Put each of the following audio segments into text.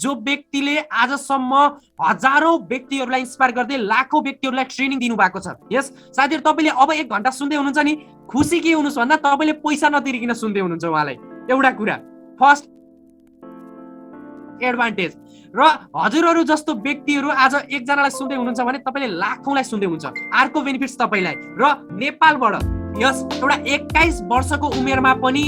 जो व्यक्तिले आजसम्म हजारौं व्यक्तिहरूलाई इन्स्पायर गर्दै लाखौं व्यक्तिहरूलाई ट्रेनिङ दिनुभएको छ। यस साथीहरू, तपाईँले अब 1 घन्टा सुन्दै हुनुहुन्छ नि, खुसी के हुनुहोस् भन्दा तपाईँले पैसा नतिरिकन सुन्दै हुनुहुन्छ उहाँलाई। एउटा कुरा फर्स्ट एडभान्टेज। र हजुरहरू जस्तो व्यक्तिहरू आज एकजनालाई सुन्दै हुनुहुन्छ भने तपाईँले लाखौंलाई सुन्दै हुन्छ। अर्को बेनिफिट्स तपाईँलाई र नेपालबाट यस एउटा 21 वर्षको उमेरमा पनि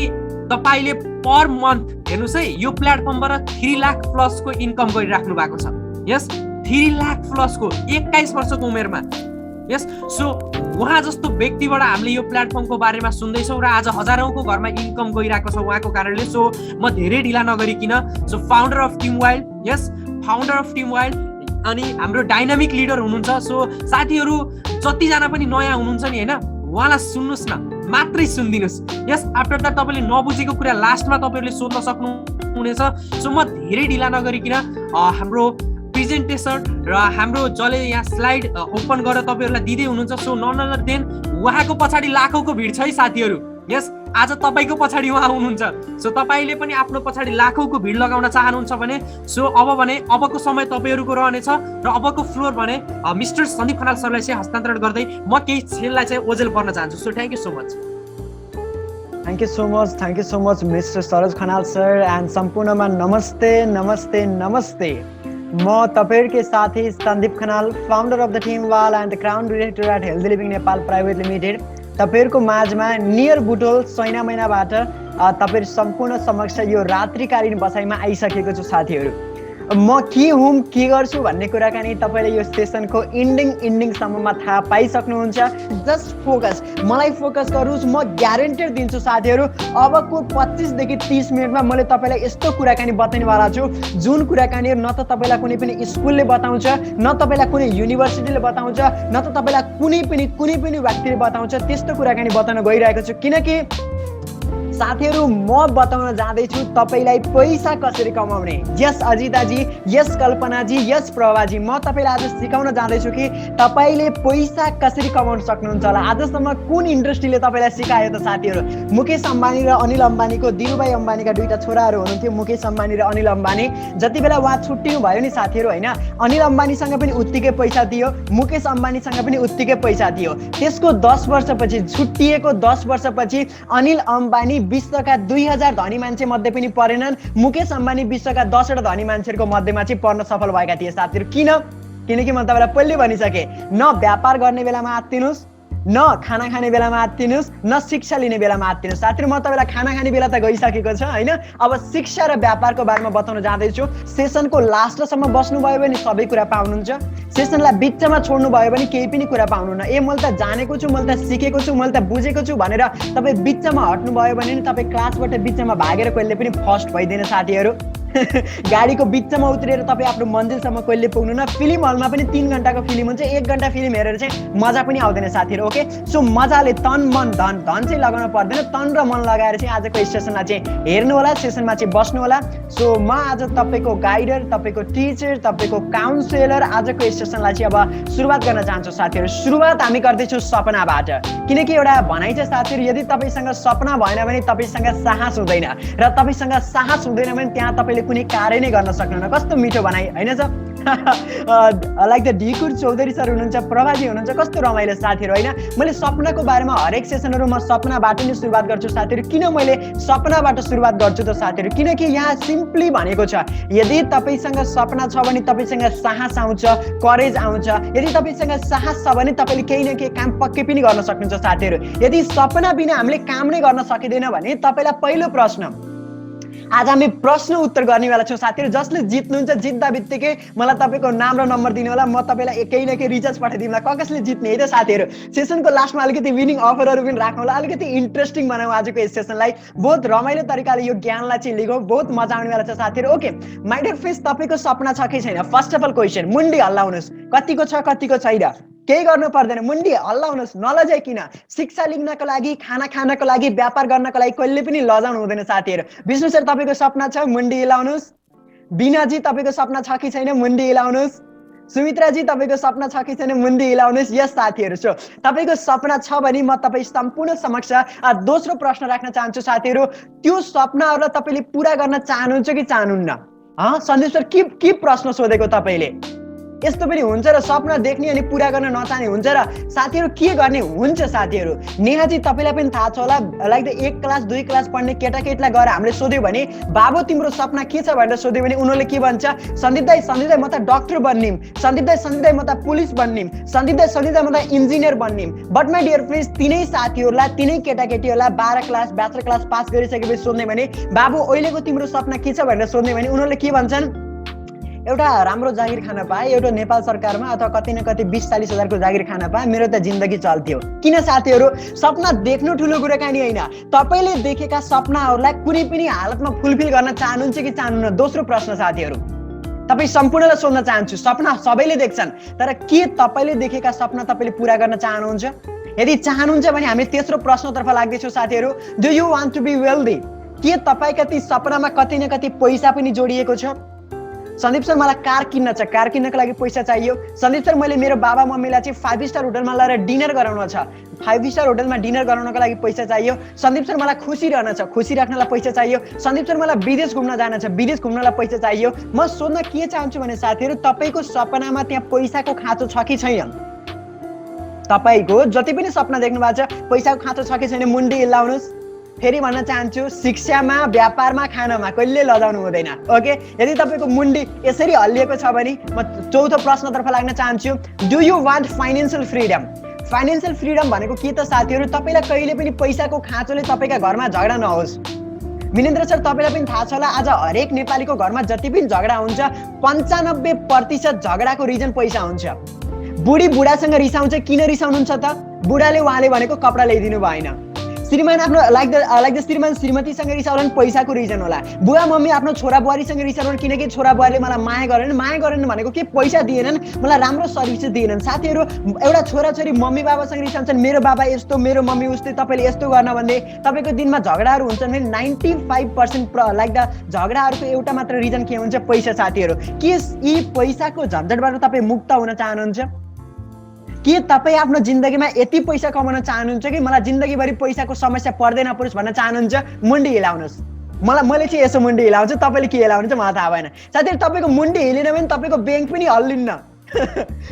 तपाईँले पर मन्थ हेर्नुहोस् है, यो प्लेटफर्मबाट 3 लाख प्लसको इन्कम गरिराख्नु भएको छ। यस 3 लाख प्लसको 21 वर्षको उमेरमा। यस सो उहाँ जस्तो व्यक्तिबाट हामीले यो प्लेटफर्मको बारेमा सुन्दैछौँ र आज हजारौंको घरमा इन्कम गइरहेको छ उहाँको कारणले। सो म धेरै ढिला नगरिकन, so founder of team wild, yes founder of team wild अनि हाम्रो डाइनामिक लिडर हुनुहुन्छ। सो साथीहरू जतिजना पनि नयाँ हुनुहुन्छ नि होइन, उहाँलाई सुन्नुहोस् न, मात्रै सुनिदिनुहोस्। यस आफ्टर द्याट तपाईँले नबुझेको कुरा लास्टमा तपाईँहरूले सोध्न सक्नुहुनेछ। सो म धेरै ढिला नगरिकन हाम्रो प्रेजेन्टेसन र हाम्रो जसले यहाँ स्लाइड ओपन गरेर तपाईँहरूलाई दिँदै हुनुहुन्छ, सो नन अदर देन उहाँको पछाडि लाखौंको भिड छ है साथीहरू। यस आज तपाईँको पछाडि उहाँ हुनुहुन्छ। सो तपाईँले पनि आफ्नो पछाडि लाखौंको भिड लगाउन चाहनुहुन्छ भने सो अबको समय तपाईँहरूको रहनेछ र अबको फ्लोर भने मिस्टर सन्दीप खनाल सरलाई चाहिँ हस्तान्तरण गर्दै म केही छेललाई चाहिँ ओजेल पर्न चाहन्छु। So thank you so much. Thank you so much mister Saroj Khanal sir and सम्पूर्णमा नमस्ते नमस्ते नमस्ते। म तपाईँहरूकै साथी Sandeep Khanal, founder of the team wall and crown director at healthy living Nepal private limited, तपाईँहरूको माझमा नियर बुटोल सैना महिनाबाट तपाईँहरू सम्पूर्ण समक्ष यो रात्रिकालीन बसाइमा आइसकेको छु। साथीहरू म के हुँ के गर्छु भन्ने कुराकानी तपाईँले यो सेसनको इन्डिङसम्ममा थाहा पाइसक्नुहुन्छ। जस्ट फोकस, मलाई फोकस गर्नुहोस्। म ग्यारेन्टेड दिन्छु साथीहरू, अबको 25 देखि 30 मिनटमा मैले तपाईँलाई यस्तो कुराकानी बताउनेवाला छु जुन कुराकानी न त तपाईँलाई कुनै पनि स्कुलले बताउँछ, न तपाईँलाई कुनै युनिभर्सिटीले बताउँछ, न त तपाईँलाई कुनै पनि व्यक्तिले बताउँछ। त्यस्तो कुराकानी बताउन गइरहेको छु किनकि साथीहरू म बताउन जाँदैछु तपाईँलाई पैसा कसरी कमाउने। यस अजिताजी, यस कल्पनाजी, यस प्रभाजी, म तपाईँलाई आज सिकाउन जाँदैछु कि तपाईँले पैसा कसरी कमाउन सक्नुहुन्छ होला। आजसम्म कुन इन्डस्ट्रीले तपाईँलाई सिकायो त साथीहरू? मुकेश अम्बानी र अनिल अम्बानीको, दिलुभाइ अम्बानीका 2टा छोराहरू हुनुहुन्थ्यो, मुकेश अम्बानी र अनिल अम्बानी। जति बेला उहाँ छुट्टिनु भयो नि साथीहरू होइन, अनिल अम्बानीसँग पनि उत्तिकै पैसा दियो, मुकेश अम्बानीसँग पनि उत्तिकै पैसा दियो। त्यसको 10 वर्षपछि, छुट्टिएको 10 वर्षपछि अनिल अम्बानी विश्वका 2000 धनी मान्छे मध्ये पनि परेनन्। मुकेश अम्बानी विश्वका 10वटा धनी मान्छेहरूको मध्येमा चाहिँ पर्न सफल भएका थिए साथीहरू। किनकि म तपाईँलाई पहिले भनिसकेँ, न व्यापार गर्ने बेलामा आत्तिनुहोस्, न खाना खाने बेलामा आत्तिनुहोस्, न शिक्षा लिने बेलामा आत्तिनुहोस्। साथीहरू म तपाईँलाई खाना खाने बेला त गइसकेको छ होइन, अब शिक्षा र व्यापारको बारेमा बताउन जाँदैछु। सेसनको लास्टसम्म बस्नुभयो भने सबै कुरा पाउनुहुन्छ, सेसनलाई बिचमा छोड्नु भयो भने केही पनि कुरा पाउनुहुन्न। मैले त जानेको छु, मैले त सिकेको छु, मैले त बुझेको छु भनेर तपाईँ बिचमा हट्नुभयो भने नि तपाईँ क्लासबाट बिचमा भागेर कहिले पनि फर्स्ट भइदिन साथीहरू। गाडीको बिचमा उत्रेर तपाईँ आफ्नो मन्जिलसम्म कहिले पुग्नु न। फिल्म हलमा पनि 3 घन्टाको फिल्म हुन्छ, 1 घन्टा फिल्म हेरेर चाहिँ मजा पनि आउँदैन साथीहरू। ओके, सो मजाले तन मन धन चाहिँ लगाउन पर्दैन, तन र मन लगाएर चाहिँ आजको सेसनलाई चाहिँ हेर्नु होला, सेसनमा चाहिँ बस्नु होला। सो म आज तपाईँको गाइडर, तपाईँको टिचर, तपाईँको काउन्सिलर आजको सेसनलाई चाहिँ अब सुरुवात गर्न चाहन्छु साथीहरू। सुरुवात हामी गर्दैछौँ सपनाबाट, किनकि एउटा भनाइ छ साथीहरू, यदि तपाईँसँग सपना भएन भने तपाईँसँग साहस हुँदैन, र तपाईँसँग साहस हुँदैन भने त्यहाँ तपाईँले कुनै कार्य नै गर्न सक्नुहुन्न। कस्तो मिठो भनाइ होइन सर? Like the Dhikur Chaudhary sir हुनुहुन्छ, प्रभाजी हुनुहुन्छ, कस्तो रमाइलो साथीहरू होइन। मैले सपनाको बारेमा हरेक सेसनहरू म सपनाबाट नै सुरुवात गर्छु साथीहरू। किन मैले सपनाबाट सुरुवात गर्छु त साथीहरू? किनकि यहाँ सिम्पली भनेको छ, यदि तपाईँसँग सपना छ भने तपाईँसँग साहस आउँछ, करेज आउँछ। यदि तपाईँसँग साहस छ भने तपाईँले केही न केही काम पक्कै पनि गर्न सक्नुहुन्छ साथीहरू। यदि सपना बिना हामीले काम नै गर्न सकिँदैन भने तपाईँलाई पहिलो प्रश्न, आज हामी प्रश्न उत्तर गर्नेवाला छौँ साथीहरू। जसले जित्नुहुन्छ, जित्दा बित्तिकै मलाई तपाईँको नाम र नम्बर दिनु होला, म तपाईँलाई केही न केही रिचार्ज पठाइदिउँला। कसले जित्ने है त साथीहरू? सेसनको लास्टमा अलिकति विनिङ अफरहरू पनि राख्नु होला, अलिकति इन्ट्रेस्टिङ बनाऊ आजको यस सेसनलाई, बहुत रमाइलो तरिकाले यो ज्ञानलाई चाहिँ लिगौँ, बहुत मजा आउनेवाला छ साथीहरू। ओके माइ डियर फ्रेन्ड्स, तपाईँको सपना छ कि छैन? First of all question, Mundi हल्लाउनुहोस्, कतिको छ कतिको छैन? केही गर्नु पर्दैन, मुन्डी हल्लाउनुहोस्, नलजाइकिन। शिक्षा लिनको लागि, खाना खानको लागि, व्यापार गर्नको लागि कहिले पनि लजाउनु हुँदैन साथीहरू। विष्णु सर तपाईँको सपना छ? मुन्डी हिलाउनुहोस्। बिनाजी तपाईँको सपना छ कि छैन? मुन्डी हिलाउनुहोस्। सुमित्राजी तपाईँको सपना छ कि छैन? मुन्डी हिलाउनुहोस्। यस साथीहरू, सो तपाईँको सपना छ भने म तपाईँ सम्पूर्ण समक्ष दोस्रो प्रश्न राख्न चाहन्छु साथीहरू। त्यो सपनाहरूलाई तपाईँले पुरा गर्न चाहनुहुन्छ कि चाहनुहुन्न? सन्दीप सर के प्रश्न सोधेको तपाईले? यस्तो पनि हुन्छ र सपना देख्ने अनि पूरा गर्न नचाहने हुन्छ र साथीहरू के गर्ने हुन्छ साथीहरू। नेहाजी तपाईलाई पनि थाहा छ होला, लाइक 1 क्लास 2 क्लास पढ्ने केटाकेटीलाई गएर हामीले सोध्यो भने बाबु तिम्रो सपना के छ भनेर सोध्यो भने उनीहरूले के भन्छ? सन्दीप दाइ म त डाक्टर बन्निम, सन्दीप दाइ म त पुलिस बन्निम, सन्दीप दाइ म त इन्जिनियर बन्निम। बट माई डियर फ्रेन्ड्स, तिनै साथीहरूलाई तिनै केटाकेटीहरूलाई 12 क्लास ब्याचलर क्लास पास गरिसकेपछि सोध्ने भने बाबु अहिलेको तिम्रो सपना के छ भनेर सोध्ने भने उनीहरूले के भन्छन्? एउटा राम्रो जागिर खान पाए, एउटा नेपाल सरकारमा अथवा कति न कति 20-40 हजारको जागिर खान पाए मेरो त जिन्दगी चल्थ्यो। किन साथीहरू? सपना देख्नु ठुलो कुराकानी होइन, तपाईले देखेका सपनाहरूलाई कुनै पनि हालतमा फुलफिल गर्न चाहनुहुन्छ कि चाहनुहुन्न? दोस्रो प्रश्न साथीहरू, तपाईँ सम्पूर्णलाई सोध्न चाहन्छु, सपना सबैले देख्छन्, तर के तपाईले देखेका सपना तपाईले पूरा गर्न चाहनुहुन्छ? यदि चाहनुहुन्छ भने हामी तेस्रो प्रश्नतर्फ लाग्दैछौँ साथीहरू। Do you want to be wealthy? के तपाईका ती सपनामा कति न कति पैसा पनि जोडिएको छ? सन्दीप सर मलाई कार किन्न छ, कार किन्नको लागि पैसा चाहियो। सन्दीप सर मैले मेरो बाबा मम्मीलाई चाहिँ 5 स्टार होटलमा लगेर डिनर गराउन छ, 5 स्टार होटलमा डिनर गराउनको लागि पैसा चाहियो। सन्दीप सर मलाई खुसी रहन छ, खुसी राख्नलाई पैसा चाहियो। सन्दीप सर मलाई विदेश घुम्न जान छ, विदेश घुम्नलाई पैसा चाहियो। म सोध्न के चाहन्छु भने साथीहरू, तपाईको सपनामा त्यहाँ पैसाको खाँचो छ कि छैन? तपाईको जति पनि सपना देख्नु भएको छ पैसाको खाँचो छ कि छैन मुन्डी हिलाउनुस्। फेरि भन्न चाहन्छु, शिक्षामा, व्यापारमा, खानामा कहिले लजाउनु हुँदैन। ओके, यदि तपाईको मुन्डी यसरी हल्लिएको छ भने म चौथो प्रश्नतर्फ लाग्न चाहन्छु। Do you want financial freedom? Financial freedom भनेको के त साथीहरू? तपाईलाई कहिले पनि पैसाको खाँचोले तपाईका घरमा झगडा नहोस्। मिनेन्द्र सर तपाईलाई पनि थाहा छ होला, आज हरेक नेपालीको घरमा जति पनि झगडा हुन्छ 95% झगडाको रिजन पैसा हुन्छ। बुढी बुढासँग रिसाउँछ, किन रिसाउनुहुन्छ त? बुढाले उहाँले भनेको कपडा ल्याइदिनु भएन। श्रीमान आफ्नो लाइक द श्रीमान श्रीमतीसँग रिसाउलन पैसाको रिजन होला। बुवा मम्मी आफ्नो छोरा बुहारीसँग रिसाउलन किनकि छोरा बुहारीले मलाई माया गरेन भनेको के पैसा दिएनन्, मलाई राम्रो सर्भिस दिएनन्। साथीहरू, एउटा छोराछोरी मम्मी बाबासँग रिसाउँछन्, मेरो बाबा यस्तो, मेरो मम्मी उस्तै, तपाईँले यस्तो गर्न भन्दै तपाईँको दिनमा झगडाहरू हुन्छन् भने 95% लाइक द झगडाहरूको एउटा मात्र रिजन के हुन्छ? पैसा। साथीहरू, के यी पैसाको झन्झटबाट तपाईँ मुक्त हुन चाहनुहुन्छ? के तपाईँ आफ्नो जिन्दगीमा यति पैसा कमाउन चाहनुहुन्छ कि मलाई जिन्दगीभरि पैसाको समस्या पर्दै नपरोस् भन्न चाहनुहुन्छ? मुन्डी हिलाउनुहोस्। मैले चाहिँ यसो मुन्डी हिलाउँछु, तपाईँले के हिलाउनुहुन्छ मलाई थाहा भएन। साथीहरू, तपाईँको मुन्डी हिलेन भने तपाईँको ब्याङ्क पनि हल्लिन्न।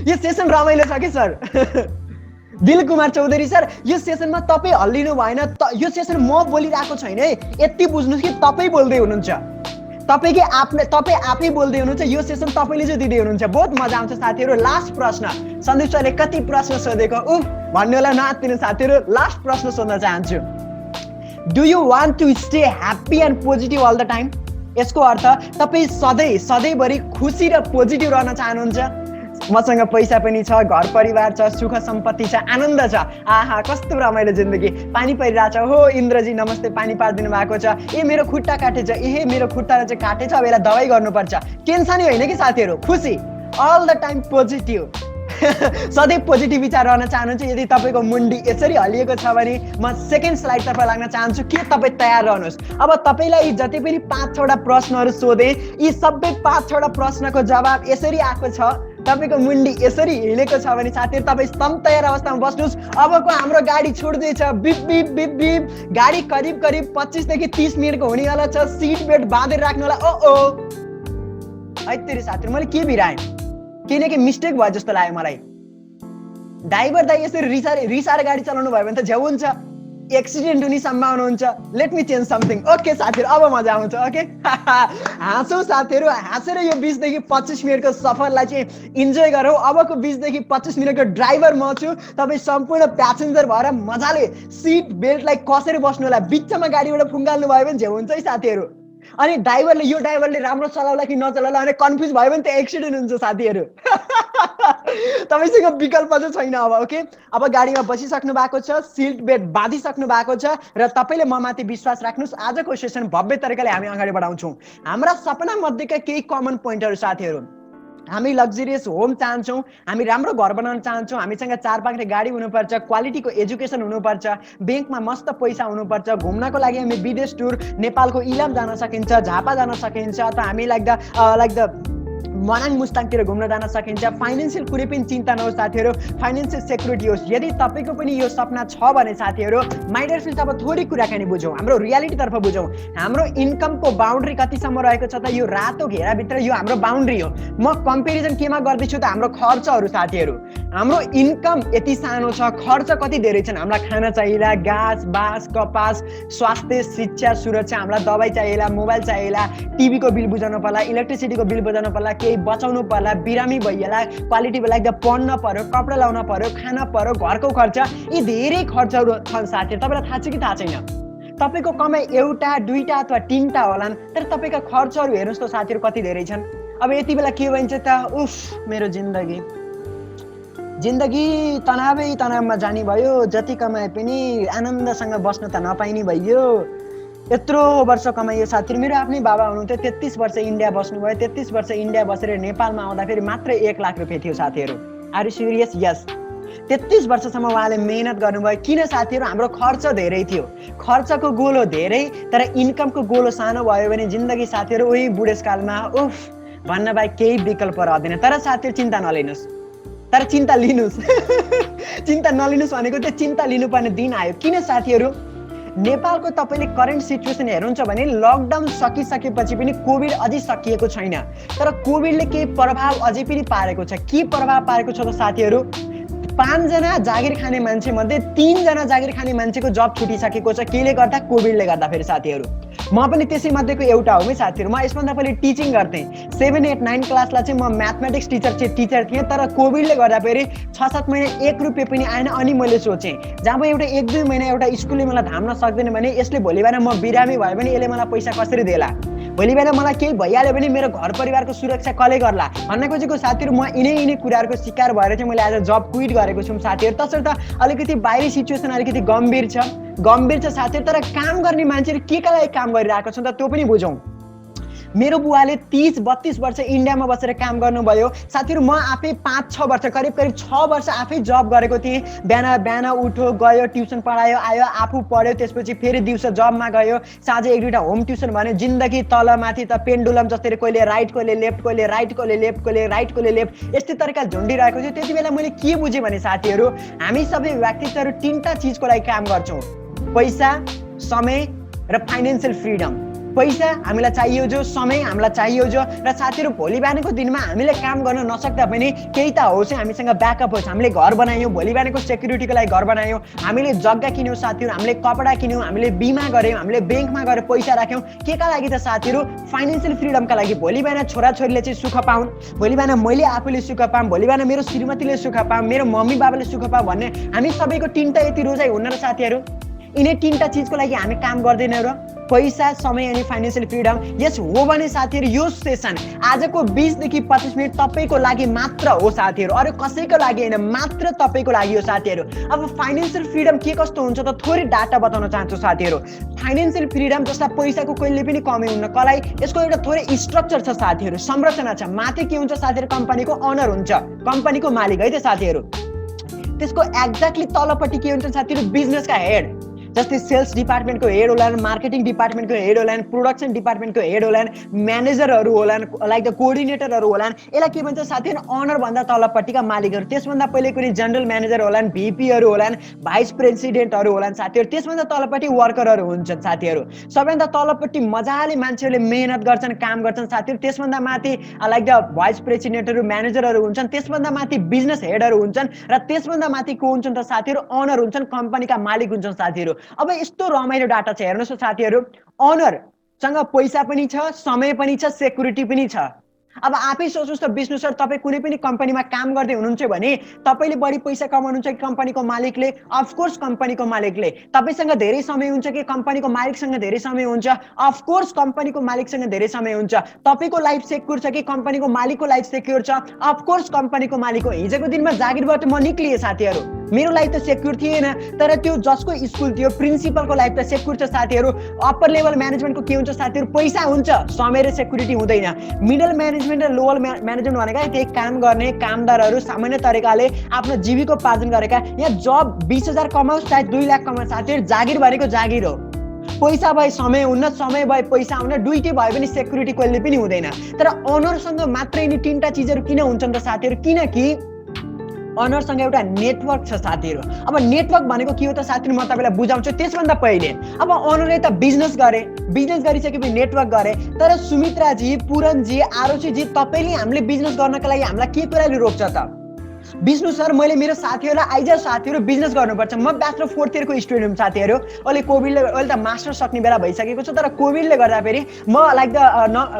यो सेसन रमाइलो छ कि सर? दिल कुमार चौधरी सर, यो सेसनमा तपाईँ हल्लिनु भएन। यो सेसन म बोलिरहेको छैन है, यति बुझ्नुहोस् कि तपाईँ बोल्दै हुनुहुन्छ, तपाईँ आफै बोल्दै हुनुहुन्छ। यो सेसन तपाईँले चाहिँ दिँदै हुनुहुन्छ, बहुत मजा आउँछ साथीहरू। लास्ट प्रश्न, सन्दीप सरले कति प्रश्न सोधेको भन्नु होला, नआत्तिनु साथीहरू। लास्ट प्रश्न सोध्न चाहन्छु, do you want to stay happy and positive all the time? यसको अर्थ तपाईँ सधैँभरि खुसी र पोजिटिभ रहन चाहनुहुन्छ? मसँग पैसा पनि छ, घर परिवार छ, सुख सम्पत्ति छ, आनन्द छ, आहा कस्तो रमाइलो जिन्दगी। पानी परिरहेछ, हो इन्द्रजी नमस्ते, पानी पारिदिनु भएको छ। मेरो खुट्टा काटेछ, मेरो खुट्टा चाहिँ काटेछ, अब यसलाई दबाई गर्नुपर्छ। टेन्सनै होइन कि साथीहरू, खुसी, अल द टाइम पोजिटिभ। सधैँ पोजिटिभ विचार रहन चाहनुहुन्छ? यदि तपाईँको मुन्डी यसरी हल्लिएको छ भने म सेकेन्ड स्लाइडतर्फ लाग्न चाहन्छु। के तपाईँ तयार रहनुहोस्? अब तपाईँलाई जति पनि 5-6वटा प्रश्नहरू सोधे, यी सबै 5-6वटा प्रश्नको जवाब यसरी आएको छ, तपाईँको मुन्डी यसरी हिलेको छ भने साथीहरू तपाईँ स्तम्भ तयार अवस्थामा बस्नुहोस्। अबको हाम्रो गाडी छोड्दैछ, बिप बिप बिप बिप। गाडी करिब 25 देखि 30 मिनटको हुनेवाला छ। सिट बेल्ट बाँधेर राख्नु होला। है साथीहरू, मैले के बिराएँ? किनकि मिस्टेक भयो जस्तो लाग्यो मलाई। ड्राइभर दाइ यसरी रिसाएर गाडी चलाउनु भयो भने त झ्याउ हुन्छ, एक्सिडेन्ट हुने सम्भावना हुन्छ। Let me change something. Okay साथीहरू, अब मजा आउँछ। ओके, हाँसौँ साथीहरू, हाँसेर यो 20 देखि 25 मिनटको सफरलाई चाहिँ इन्जोय गरौँ। अबको 20 देखि 25 मिनटको ड्राइभर म छु, तपाईँ सम्पूर्ण प्यासेन्जर भएर मजाले सिट बेल्टलाई कसेर बस्नु होला। बिचमा गाडीबाट फुङ्गाल्नु भयो भने झ्याउ हुन्छ है साथीहरू। अनि यो ड्राइभरले राम्रो चलाउला कि नचलाउला भने कन्फ्युज भयो भने त एक्सिडेन्ट हुन्छ साथीहरू। तपाईँसँग विकल्प चाहिँ छैन अब। ओके, अब गाडीमा बसिसक्नु भएको छ, सिट बेल्ट बाँधिसक्नु भएको छ र तपाईँले म माथि विश्वास राख्नुहोस्। आजको सेसन भव्य तरिकाले हामी अगाडि बढाउँछौँ। हाम्रा सपना मध्येका केही कमन पोइन्टहरू साथीहरू, हामी लग्जरियस होम चाहन्छौँ, हामी राम्रो घर बनाउन चाहन्छौँ, हामीसँग 4-5 गाडी हुनुपर्छ, क्वालिटीको एजुकेसन हुनुपर्छ, ब्याङ्कमा मस्त पैसा हुनुपर्छ, घुम्नको लागि हामी विदेश टुर नेपालको इलाम जान सकिन्छ, झापा जान सकिन्छ, अथवा हामी लाइक द मनाङ मुस्ताङतिर घुम्न जान सकिन्छ। फाइनेन्सियल कुनै पनि चिन्ता नहोस् साथीहरू, फाइनेन्सियल सेक्युरिटी होस्। यदि तपाईँको पनि यो सपना छ भने साथीहरू, माइ डियर फ्रेन्ड्स, अब थोरै कुराकानी बुझौँ, हाम्रो रियालिटीतर्फ बुझौँ। हाम्रो इन्कमको बााउन्ड्री कतिसम्म रहेको छ त? यो रातो घेराभित्र यो हाम्रो बााउन्ड्री हो। म कम्पेरिजन केमा गर्दैछु त? हाम्रो खर्चहरू साथीहरू। हाम्रो इन्कम यति सानो छ, खर्च कति धेरै छन्? हामीलाई खाना चाहिएला, घाँस बाँस कपास, स्वास्थ्य शिक्षा सुरक्षा, हामीलाई दबाई चाहिएला, मोबाइल चाहिएला, टिभीको बिल बुझाउनु पर्ला, इलेक्ट्रिसिटीको बिल बुझाउनु पर्ला, केही बचाउनु पर्ला, बिरामी भइएला, क्वालिटी बेला एकदम पढ्न पर्यो, कपडा लाउन पर्यो, खान पर्यो, घरको खर्च, यी धेरै खर्चहरू छन् साथीहरू। तपाईँलाई थाहा छ कि थाहा छैन? तपाईँको कमाइ एउटा दुईटा अथवा तीनटा होलान्, तर तपाईँका खर्चहरू हेर्नुहोस् त साथीहरू कति धेरै छन्। अब यति बेला के भन्छ त, उफ मेरो जिन्दगी तनावमा जाने भयो, जति कमाए पनि आनन्दसँग बस्न त नपाइने भयो। यत्रो वर्ष कमाइयो साथीहरू। मेरो आफ्नै बाबा हुनुहुन्थ्यो, 33 वर्ष इन्डिया बस्नुभयो। 33 वर्ष इन्डिया बसेर नेपालमा आउँदाखेरि मात्र 1 लाख रुपियाँ थियो साथीहरू। Are you serious? यस। 33 वर्षसम्म उहाँले मेहनत गर्नुभयो। किन साथीहरू? हाम्रो खर्च धेरै थियो, खर्चको गोलो धेरै, तर इन्कमको गोलो सानो भयो भने जिन्दगी साथीहरू उही बुढेसकालमा उफ भन्न बाहेक केही विकल्प रहँदैन। तर साथीहरू चिन्ता नलिनुहोस्, तर चिन्ता लिनुहोस्। चिन्ता नलिनुहोस् भनेको त्यो चिन्ता लिनुपर्ने दिन आयो। किन साथीहरू? नेपालको तपाईँले करेन्ट सिचुएसन हेर्नुहुन्छ भने लकडाउन सकिसकेपछि पनि कोभिड अझै सकिएको छैन, तर कोभिडले केही प्रभाव अझै पनि पारेको छ। के प्रभाव पारेको छ त साथीहरू? 5 जना जागिर खाने मान्छे मध्ये 3 जना जागिर खाने मान्छेको जब छुटिसकेको छ। केले गर्दा? कोभिडले गर्दा। फेरि साथीहरू म पनि त्यसै मध्येको एउटा हो है साथीहरू। म यसभन्दा पहिले टिचिङ गर्थेँ, 7, 8, 9 क्लासलाई चाहिँ म म्याथमेटिक्स टिचर थिएँ, तर कोभिडले गर्दा फेरि 6-7 महिना 1 रुपियाँ पनि आएन। अनि मैले सोचेँ जब एउटा 1-2 महिना एउटा स्कुलले मलाई धाम्न सक्दैन भने यसले भोलि बिहान म बिरामी भयो भने यसले मलाई पैसा कसरी देला? भोलि बिहान मलाई केही भइहाल्यो भने मेरो घर परिवारको सुरक्षा कसले गर्ला? भन्न खोजेको साथीहरू म यिनै कुराहरूको शिकार भएर चाहिँ मैले आज जब क्विट गरेको छु साथीहरू। तसर्थ अलिकति बाहिरी सिचुएसन अलिकति गम्भीर छ साथीहरू। तर काम गर्ने मान्छेले केका लागि काम गरिरहेको छ त त्यो पनि बुझौँ। मेरो बुवाले 30-32 वर्ष इन्डियामा बसेर काम गर्नुभयो साथीहरू। म आफै 5-6 वर्ष करिब 6 वर्ष आफै जब गरेको थिएँ। बिहान उठ्यो, गयो, ट्युसन पढायो, आयो, आफू पढ्यो, त्यसपछि फेरि दिउँसो जबमा गयो, साँझ 1-2टा होम ट्युसन भन्यो। जिन्दगी तलमाथि त पेन्डुलम जस्तै कहिले राइट कहिले लेफ्ट, कहिले राइट कहिले लेफ्ट, कहिले राइट कहिले लेफ्ट, यस्तै तरिका झुन्डिरहेको थियो। त्यति बेला मैले के बुझेँ भने साथीहरू, हामी सबै व्यक्तित्वहरू 3टा चिजको लागि काम गर्छौँ: पैसा, समय र फाइनेन्सियल फ्रिडम। पैसा हामीलाई चाहियो जो, समय हामीलाई चाहियो जो, र साथीहरू भोलि बिहानको दिनमा हामीले काम गर्न नसक्दा पनि केही त होस् हामीसँग ब्याकअप होस्। हामीले घर बनायौँ, भोलि बिहानको सेक्युरिटीको लागि घर बनायौँ, हामीले जग्गा किन्यौँ साथीहरू, हामीले कपडा किन्यौँ, हामीले बिमा गऱ्यौँ, हामीले ब्याङ्कमा गएर पैसा राख्यौँ। केका लागि त साथीहरू? फाइनेन्सियल फ्रिडमका लागि। भोलि बिहान छोराछोरीले चाहिँ सुख पाउन्, भोलि बिहान मैले आफूले सुख पाऊँ, भोलि बिहान मेरो श्रीमतीले सुख पाऊँ, मेरो मम्मी बाबाले सुख पाऊँ भन्ने हामी सबैको 3टा यति रोजाइ हुन्न र साथीहरू। यिनै 3टा चिजको लागि हामी काम गर्दैनौँ र? पैसा, समय अनि फाइनेन्सियल फ्रिडम। यस हो भने साथीहरू यो सेसन आजको 20 देखि 25 मिनट तपाईँको लागि मात्र हो साथीहरू, अरू कसैको लागि होइन, मात्र तपाईँको लागि हो साथीहरू। अब फाइनेन्सियल फ्रिडम के कस्तो हुन्छ त थोरै डाटा बताउन चाहन्छु साथीहरू। फाइनेन्सियल फ्रिडम जस्ता पैसाको कहिले पनि कमी हुन्न कसलाई, यसको एउटा थोरै स्ट्रक्चर छ साथीहरू, संरचना छ। माथि के हुन्छ साथीहरू? कम्पनीको ओनर हुन्छ, कम्पनीको मालिक है त साथीहरू। त्यसको एक्ज्याक्टली तलपट्टि के हुन्छ साथीहरू? बिजनेसका हेड, जस्तै सेल्स डिपार्टमेन्टको हेड होलान्, मार्केटिङ डिपार्टमेन्टको हेड होलान्, प्रोडक्सन डिपार्टमेन्टको हेड होलान्, म्यानेजरहरू होलान्, लाइक द कोअर्डिनेटरहरू होलान्। यसलाई के भन्छ साथीहरू? ओनर भन्दा तलपट्टिका मालिकहरू। त्यसभन्दा पहिले कुनै जनरल म्यानेजर होलान्, भिपीहरू होलान्, भाइस प्रेसिडेन्टहरू होलान् साथीहरू। त्यसभन्दा तलपट्टि वर्करहरू हुन्छन् साथीहरू। सबैभन्दा तलपट्टि मजाले मान्छेहरूले मेहनत गर्छन्, काम गर्छन् साथीहरू। त्यसभन्दा माथि लाइक द भाइस प्रेसिडेन्टहरू, म्यानेजरहरू हुन्छन्। त्यसभन्दा माथि बिजनेस हेडहरू हुन्छन्, र त्यसभन्दा माथि को हुन्छन् त साथीहरू? ओनर हुन्छन्, कम्पनीका मालिक हुन्छन् साथीहरू। अब यस्तो रमाइलो डाटा छ हेर्नुहोस् साथीहरू। ओनरसँग पैसा पनि छ, समय पनि छ, सेक्युरिटी पनि छ। अब आफै सोच्नुहोस् त विष्णु सर, तपाईँ कुनै पनि कम्पनीमा काम गर्दै हुनुहुन्छ भने तपाईँले बढी पैसा कमाउनुहुन्छ कि कम्पनीको मालिकले? अफकोर्स कम्पनीको मालिकले। तपाईँसँग धेरै समय हुन्छ कि कम्पनीको मालिकसँग धेरै समय हुन्छ? अफकोर्स कम्पनीको मालिकसँग धेरै समय हुन्छ। तपाईँको लाइफ सेक्युर छ कि कम्पनीको मालिकको लाइफ सेक्युर छ? अफकोर्स कम्पनीको मालिकको। हिजोको दिनमा जागिरबाट म निक्लिएँ साथीहरू, मेरो लाइफ त सेक्युर थिएन, तर त्यो जसको स्कुल थियो प्रिन्सिपलको लाइफ त सेक्युर छ साथीहरू। अप्पर लेभल म्यानेजमेन्टको के हुन्छ साथीहरू? पैसा हुन्छ, समय र सेक्युरिटी हुँदैन। मिडल म्यानेजमेन्ट र लोवर म्यानेजमेन्ट भनेका त्यही काम गर्ने कामदारहरू, सामान्य तरिकाले आफ्नो जीविकोपार्जन गरेका। यहाँ जब 20,000 कमाओस् चाहे 2 लाख कमाओस् साथीहरू, जागिर भनेको जागिर हो। पैसा भए समय हुन्न, समय भए पैसा हुन्न, दुईटै भए पनि सेक्युरिटी कहिले पनि हुँदैन। तर अनरसँग मात्रै नि तीनटा चिजहरू किन हुन्छन् त साथीहरू? किनकि अनरसँग एउटा नेटवर्क छ साथीहरू। अब नेटवर्क भनेको के हो त साथीहरू, म तपाईँलाई बुझाउँछु। त्यसभन्दा पहिले अब अनरले त बिजनेस गरिसकेपछि नेटवर्क गरे, तर सुमित्राजी, पुरणजी, आरोसीजी, तपाईँले हामीले बिजनेस गर्नको लागि हामीलाई के कुराले रोक्छ त? विष्णु सर, मैले मेरो साथीहरूलाई आइज साथीहरू बिजनेस गर्नुपर्छ, म ब्याचलर 4th इयरको स्टुडेन्ट हुँ साथीहरू। अहिले त मास्टर सक्ने बेला भइसकेको छ, तर कोभिडले गर्दाखेरि म लाइक द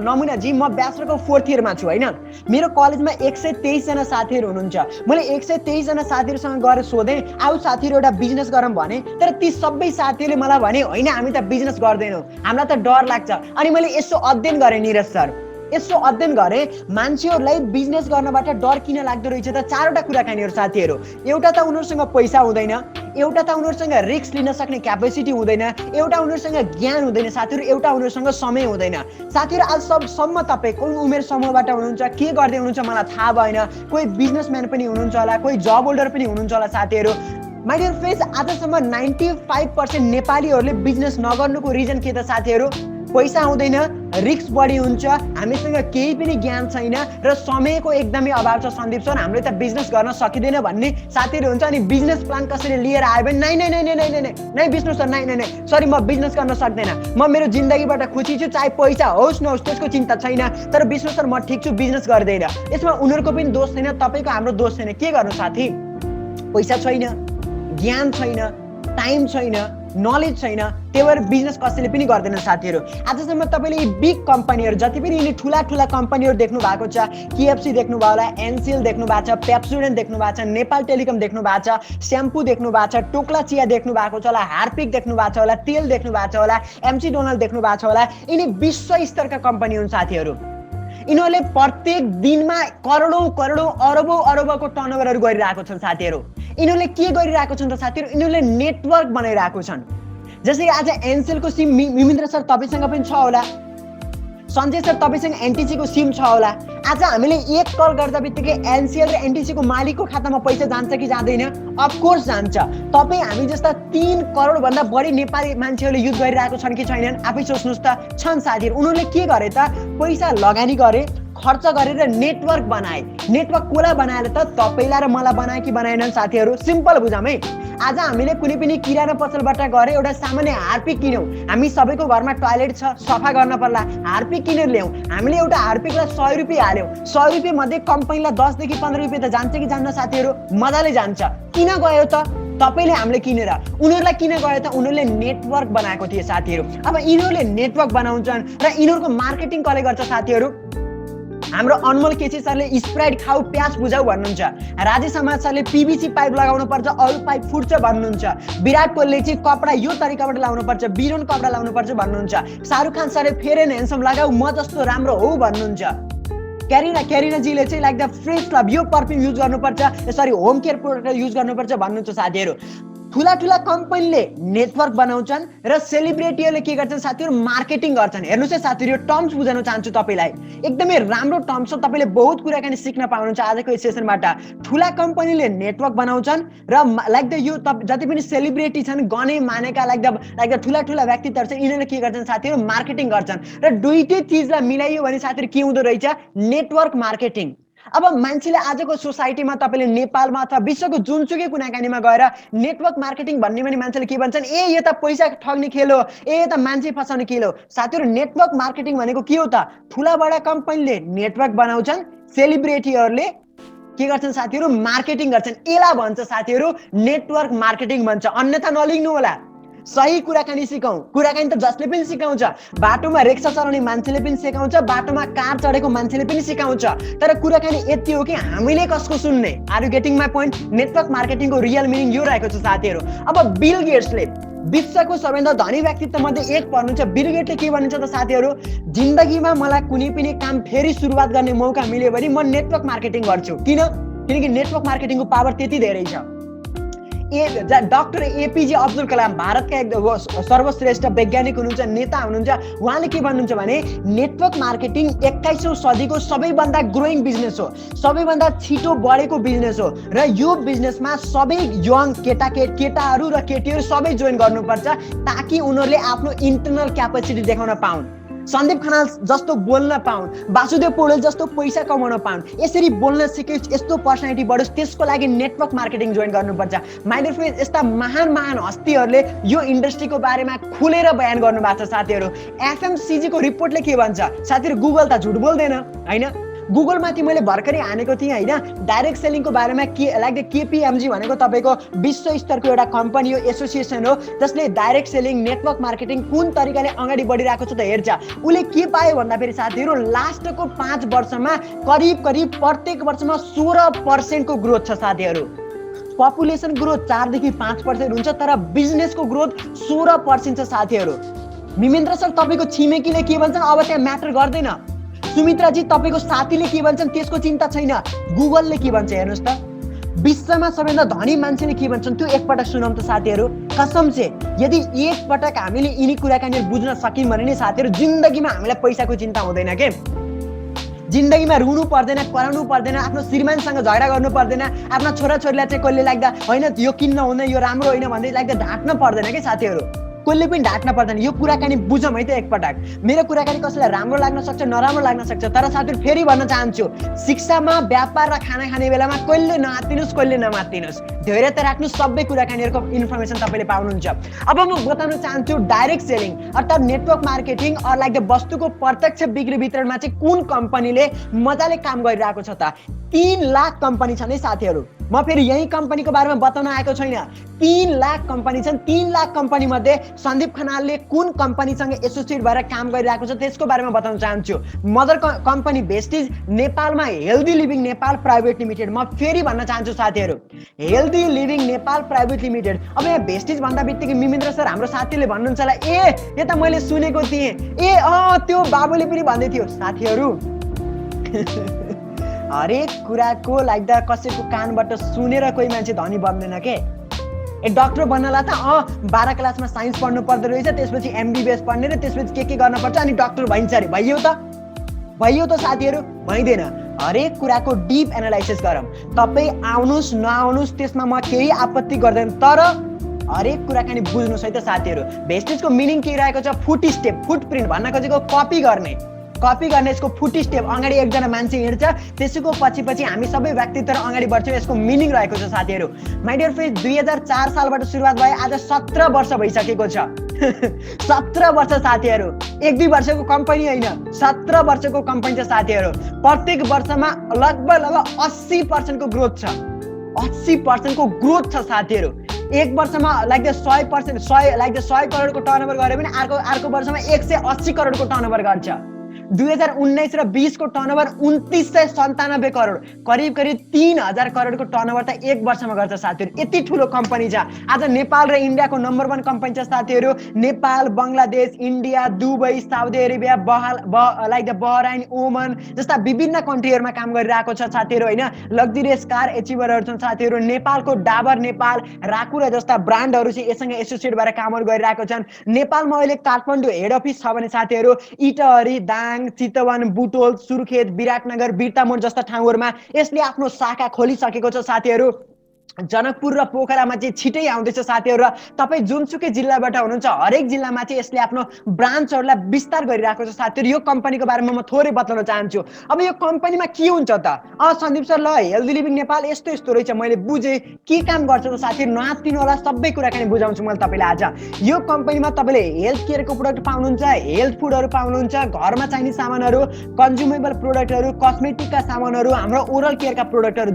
नमुनाजी, म ब्याचलरको 4th इयरमा छु होइन। मेरो कलेजमा 123 जना साथीहरू हुनुहुन्छ। मैले 123 जना साथीहरूसँग गएर सोधेँ, आऊ साथीहरू एउटा बिजनेस गरौँ भने, तर ती सबै साथीहरूले मलाई भने होइन, हामी त बिजनेस गर्दैनौँ, हामीलाई त डर लाग्छ। अनि मैले यसो अध्ययन गरेँ निरज सर, यसो अध्ययन गरे मान्छेहरूलाई बिजनेस गर्नबाट डर किन लाग्दो रहेछ त? 4वटा कुराकानीहरू साथीहरू। एउटा त उनीहरूसँग पैसा हुँदैन, एउटा त उनीहरूसँग रिस्क लिन सक्ने क्यापेसिटी हुँदैन, एउटा उनीहरूसँग ज्ञान हुँदैन साथीहरू, एउटा उनीहरूसँग समय हुँदैन साथीहरू। आजसम्म तपाईँ कुन उमेर समूहबाट हुनुहुन्छ, के गर्दै हुनुहुन्छ मलाई थाहा भएन। कोही बिजनेसम्यान पनि हुनुहुन्छ होला, कोही जब होल्डर पनि हुनुहुन्छ होला साथीहरू। माइ डियर फ्रेन्ड्स, आजसम्म 95% नेपालीहरूले बिजनेस नगर्नुको रिजन के त साथीहरू? पैसा हुँदैन, रिस्क बढी हुन्छ, हामीसँग केही पनि ज्ञान छैन र समयको एकदमै अभाव छ। सन्दीप सर, हामीले त बिजनेस गर्न सकिँदैन भन्ने साथीहरू हुन्छ। अनि बिजनेस प्लान कसरी लिएर आयो भने नै विष्णु सर, नै सरी, म बिजनेस गर्न सक्दैन, म मेरो जिन्दगीबाट खुसी छु, चाहे पैसा होस् नहोस् त्यसको चिन्ता छैन, तर विष्णु सर म ठिक छु, बिजनेस गर्दैन। यसमा उनीहरूको पनि दोष छैन, तपाईँको हाम्रो दोष छैन। के गर्नु साथी? पैसा छैन, ज्ञान छैन, टाइम छैन, नलेज छैन, त्यही भएर बिजनेस कसैले पनि गर्दैन साथीहरू। आजसम्म तपाईँले यी बिग कम्पनीहरू, जति पनि यिनी ठुला कम्पनीहरू देख्नु भएको छ, KFC देख्नु भयो होला, एनसिएल देख्नु भएको छ, पेप्सोडेन्ट देख्नु भएको छ, नेपाल टेलिकम देख्नु भएको छ, स्याम्पू देख्नु भएको छ, टोक्ला चिया देख्नु भएको छ होला, हार्पिक देख्नु भएको छ होला, तेल देख्नु भएको छ होला, MC डोनाल्ड देख्नु भएको छ होला, यिनी विश्व स्तरका कम्पनी हुन् साथीहरू। यिनीहरूले प्रत्येक दिनमा करोडौँ अरबौँको टर्नओभरहरू गरिरहेको छन् साथीहरू। यिनीहरूले के गरिरहेको छन् त साथीहरू? यिनीहरूले नेटवर्क बनाइरहेको छन्। जस्तै आज एनसेलको सिम मिमिन्द्र सर तपाईँसँग पनि छ होला, सञ्जय सर तपाईँसँग एनटिसीको सिम छ होला। आज हामीले 1 कल गर्दा बित्तिकै एनसिएल र एनटिसीको मालिकको खातामा पैसा जान्छ कि जाँदैन? अफकोर्स जान्छ। तपाईँ हामी जस्ता 3 करोडभन्दा बढी नेपाली मान्छेहरूले युज गरिरहेको छन् कि छैनन्? आफै सोच्नुहोस् त। छन् साथीहरू। उनीहरूले के गरे त? पैसा लगानी गरे, खर्च गरेर नेटवर्क बनाए। नेटवर्क कसलाई बनाएर त? तपाईँलाई र मलाई बनाए कि बनाएनन् साथीहरू? सिम्पल बुझाम है। आज हामीले कुनै पनि किराना पसलबाट गएर एउटा सामान्य हार्पिक किन्यौँ, हामी सबैको घरमा टोयलेट छ, सफा गर्न पर्ला, हार्पिक किनेर ल्याउँ। हामीले एउटा हार्पिकलाई 100 रुपियाँ हाल्यौँ, 100 रुपियाँ मध्ये कम्पनीलाई 10 देखि 15 रुपियाँ त जान्छ कि जान्न साथीहरू? मजाले जान्छ। किन गयो त? तपाईँले हामीले किनेर। उनीहरूलाई किन गयो त? उनीहरूले नेटवर्क बनाएको थिए साथीहरू। अब यिनीहरूले नेटवर्क बनाउँछन् र यिनीहरूको मार्केटिङ कसले गर्छ साथीहरू? हाम्रो अनमोल केसी सरले स्प्राइट खाऊ प्याज बुझाऊ भन्नुहुन्छ, राजेश समाज सरले PVC पाइप लगाउनु पर्छ, अरू पाइप फुट्छ भन्नुहुन्छ, विराट कोहलीले चाहिँ कपडा यो तरिकाबाट लाउनु पर्छ, बिरोन कपडा लाउनु पर्छ भन्नुहुन्छ, शाहरुख खान सरले फेयर एन्ड ह्यान्डसम लगाऊ, म जस्तो राम्रो हो भन्नुहुन्छ, क्यारिनाजीले चाहिँ लाइक द फ्रेस लभ यो परफ्युम युज गर्नुपर्छ, sorry home care product use गर्नुपर्छ भन्नुहुन्छ साथीहरू। ठुला कम्पनीले नेटवर्क बनाउँछन् र सेलिब्रिटीहरूले के गर्छन् साथीहरू? मार्केटिङ गर्छन्। हेर्नुहोस् है साथीहरू, यो टर्म्स बुझाउन चाहन्छु तपाईँलाई। एकदमै राम्रो टर्म्स हो, तपाईँले बहुत कुराकानी सिक्न पाउनुहुन्छ आजको यो सेसनबाट। ठुला कम्पनीले नेटवर्क बनाउँछन् र लाइक द यो जति पनि सेलिब्रिटी छन्, गने मानेका लाइक द ठुला व्यक्तित्वहरू छन्, यिनीहरूले के गर्छन् साथीहरू? मार्केटिङ गर्छन्। र दुईटै चिजलाई मिलाइयो भने साथीहरू के हुँदो रहेछ? Network marketing. अब मान्छेले आजको सोसाइटीमा तपाईँले नेपालमा अथवा विश्वको जुनसुकै कुनाकानीमा गएर नेटवर्क मार्केटिङ भन्ने भने मान्छेले के भन्छन्? ए यो त पैसा ठग्ने खेल हो, ए यो त मान्छे फसाउने खेल हो। साथीहरू, नेटवर्क मार्केटिङ भनेको के हो त? ठुला बडा कम्पनीले नेटवर्क बनाउँछन्, सेलिब्रिटीहरूले के गर्छन् साथीहरू? मार्केटिङ गर्छन्। यसलाई भन्छ साथीहरू नेटवर्क मार्केटिङ भन्छ। अन्यथा नलिग्नु होला। सही कुराकानी सिकाउँ। कुराकानी त जसले पनि सिकाउँछ, बाटोमा रिक्सा चलाउने मान्छेले पनि सिकाउँछ, बाटोमा कार चढेको मान्छेले पनि सिकाउँछ, तर कुराकानी यति हो कि हामीले कसको सुन्ने? Are you getting my point? Network मार्केटिङको रियल मिनिङ यो रहेको छ साथीहरू। अब बिल गेट्सले विश्वको सबैभन्दा धनी व्यक्तित्व मध्ये एक पर्नुहुन्छ। बिल गेट्सले के भन्नुहुन्छ त साथीहरू? जिन्दगीमा मलाई कुनै पनि काम फेरि सुरुवात गर्ने मौका मिल्यो भने म नेटवर्क मार्केटिङ गर्छु। किनकि नेटवर्क मार्केटिङको पावर त्यति धेरै छ। डाक्टर एपीजे अब्दुल कलाम भारतका एक सर्वश्रेष्ठ वैज्ञानिक हुनुहुन्छ, नेता हुनुहुन्छ। उहाँले के भन्नुहुन्छ भने नेटवर्क मार्केटिङ 21औं सदीको सबैभन्दा ग्रोइङ बिजनेस हो, सबैभन्दा छिटो बढेको बिजनेस हो र यो बिजनेसमा सबै यङ केटाहरू र केटीहरू सबै जोइन गर्नुपर्छ ताकि उनीहरूले आफ्नो इन्टरनल क्यापेसिटी देखाउन पाउन्, सन्दीप खनाल जस्तो बोल्न पाउन्, वासुदेव पौडेल जस्तो पैसा कमाउन पाउन्, यसरी बोल्न सिकोस्, यस्तो पर्सनालिटी बढोस्, त्यसको लागि नेटवर्क मार्केटिङ जोइन गर्नुपर्छ। माय डियर फ्रेन्ड्स, यस्ता महान हस्तीहरूले यो इन्डस्ट्रीको बारेमा खुलेर बयान गर्नुभएको छ साथीहरू। एफएमसीजी को रिपोर्टले के भन्छ साथीहरू? गुगल त झुट बोल्दैन हैन। गुगल माथि मैले भर्खरै हानेको थिएँ हैन, डाइरेक्ट सेलिङको बारेमा लाइक केपीएमजी भनेको तपाईको विश्व स्तरको एउटा कम्पनी हो, एसोसिएसन हो, जसले डाइरेक्ट सेलिङ नेटवर्क मार्केटिङ कुन तरिकाले अगाडि बढिरहेको छ त हेर्छ। उले के पायो भन्दा फेरि साथीहरू लास्टको 5 वर्षमा करिब प्रत्येक वर्षमा 16% को ग्रोथ छ साथीहरू। पपुलेसन ग्रोथ 4 देखि 5% हुन्छ तर बिजनेसको ग्रोथ 16% छ साथीहरू। मिमेन्द्र सर तपाईको छिमेकीले के भन्छन् अब त्यहाँ म्याटर गर्दैन। सुमित्राजी तपाईको साथीले के भन्छन् त्यसको चिन्ता छैन। गुगलले के भन्छ हेर्नुस् त, विश्वमा सबैभन्दा धनी मान्छेले के भन्छन् त्यो एकपटक सुनौँ त साथीहरू। कसम से यदि एकपटक हामीले यिनी कुराकानीहरू बुझ्न सक्यौँ भने नि साथीहरू जिन्दगीमा हामीलाई पैसाको चिन्ता हुँदैन के। जिन्दगीमा रुनु पर्दैन, कराउनु पर्दैन, आफ्नो श्रीमानसँग झगडा गर्नु पर्दैन, आफ्ना छोराछोरीलाई चाहिँ कहिले लाग्दा होइन यो किन्न हुँदैन, यो राम्रो होइन भन्दै लाग्दा ढाँट्न पर्दैन के साथीहरू। कसले पनि ढाँट्न पर्दैन। यो कुराकानी बुझौँ है त एकपटक। मेरो कुराकानी कसैलाई राम्रो लाग्न सक्छ, नराम्रो लाग्न सक्छ, तर साथीहरू फेरि भन्न चाहन्छु शिक्षामा, व्यापार र खाना खाने बेलामा कहिले नआत्तिनुस्, कहिले नमात्तिनुस्। धैर्यता राख्नु, सबै कुराकानीहरूको इन्फर्मेसन तपाईँले पाउनुहुन्छ। अब म बताउन चाहन्छु डाइरेक्ट सेलिङ अर्थात् नेटवर्क मार्केटिङ अर लाइक वस्तुको प्रत्यक्ष बिक्री वितरणमा चाहिँ कुन कम्पनीले मजाले काम गरिरहेको छ त। 3 लाख कम्पनी छन् है साथीहरू। म फेरि यही कम्पनीको बारेमा बताउन आएको छैन। 3 लाख कम्पनी छन्। 3 लाख कम्पनी मध्ये सन्दीप खनालले कुन कम्पनीसँग एसोसिएट भएर काम गरिरहेको छ त्यसको बारेमा बताउन चाहन्छु। मदर कम्पनी भेस्टिज नेपालमा healthy living Nepal private limited. म फेरि भन्न चाहन्छु साथीहरू, healthy living Nepal private limited. अब यहाँ भेस्टिज भन्दा बित्तिकै मिमेन्द्र सर हाम्रो साथीले भन्नुहुन्छ होला ए यो त मैले सुनेको थिएँ, ए त्यो बाबुले पनि भन्दै थियो। साथीहरू हरेक कुराको लाग्दा कसैको कानबाट सुनेर कोही मान्छे धनी बन्दैन के। डाक्टर बन्नलाई त 12 क्लासमा साइन्स पढ्नु पर्दो रहेछ, त्यसपछि एमबीबीएस पढ्ने र त्यसपछि के गर्न पर्छ अनि डाक्टर भइन्छ अरे। भइयो त साथीहरू? भइँदैन। हरेक कुराको डिप एनालाइसिस गरौँ। तपाईँ आउनुहोस् नआउनुहोस् त्यसमा म केही आपत्ति गर्दैन, तर हरेक कुराकानी बुझ्नुहोस् है त साथीहरू। भेस्टिजको मिनिङ के रहेको छ? फुट स्टेप, फुटप्रिन्ट भन्न खोजेको कपी गर्ने यसको फुट स्टेप। अगाडि एकजना मान्छे हिँड्छ, त्यसको पछि हामी सबै व्यक्तित्व अगाडि बढ्छौँ, यसको मिनिङ रहेको छ साथीहरू। माय डियर फ्रेन्ड, 2004 सालबाट सुरुवात भयो, आज 17 वर्ष भइसकेको छ। 17 वर्ष साथीहरू, 1-2 वर्षको कम्पनी होइन, 17 वर्षको कम्पनी छ साथीहरू। प्रत्येक वर्षमा लगभग 80% को ग्रोथ छ। 80% को ग्रोथ छ साथीहरू। एक वर्षमा लाइक 100 करोडको टर्नओभर गरे पनि अर्को वर्षमा 180 करोडको टर्नओभर गर्छ। 2019 र 20 को टर्नओभर 2997 करोड, करिब 3000 करोडको टर्नओभर त एक वर्षमा गर्छ साथीहरू। यति ठुलो कम्पनी छ। आज नेपाल र इन्डियाको नम्बर 1 कम्पनी छ साथीहरू। Nepal, Bangladesh, India, Dubai, Saudi Arabia, Bahrain, Oman जस्ता विभिन्न कन्ट्रीहरूमा काम गरिरहेको छ साथीहरू होइन। लग्जरियस कार एचिभरहरू छन् साथीहरू। नेपालको डाबर नेपाल, राकुरा जस्ता ब्रान्डहरू चाहिँ यससँग एसोसिएट भएर कामहरू गरिरहेको छन्। नेपालमा अहिले काठमाडौँ हेड अफिस छ भने साथीहरू इटहरी, दाङ, चितवन, बुटोल, सुर्खेत, विराटनगर, बिर्तामोड जस्ता ठाउँहरूमा यसले आफ्नो शाखा खोलिसकेको छ साथीहरू। जनकपुर र पोखरामा चाहिँ छिटै आउँदैछ साथीहरू। र तपाईँ जुनसुकै जिल्लाबाट हुनुहुन्छ हरेक जिल्लामा चाहिँ यसले आफ्नो ब्रान्चहरूलाई विस्तार गरिरहेको छ साथीहरू। यो कम्पनीको बारेमा म थोरै बताउन चाहन्छु। अब यो कम्पनीमा के हुन्छ त? सन्दीप सर ल हेल्दी लिभिङ नेपाल यस्तो रहेछ, मैले बुझेँ। के काम गर्छ त साथीहरू? नआत्तिनु होला, सबै कुराकानी बुझाउँछु मैले तपाईँलाई आज। यो कम्पनीमा तपाईँले हेल्थ केयरको प्रोडक्ट पाउनुहुन्छ, हेल्थ फुडहरू पाउनुहुन्छ, घरमा चाहिने सामानहरू, कन्ज्युमेबल प्रोडक्टहरू, कस्मेटिकका सामानहरू, हाम्रो ओरल केयरका प्रोडक्टहरू।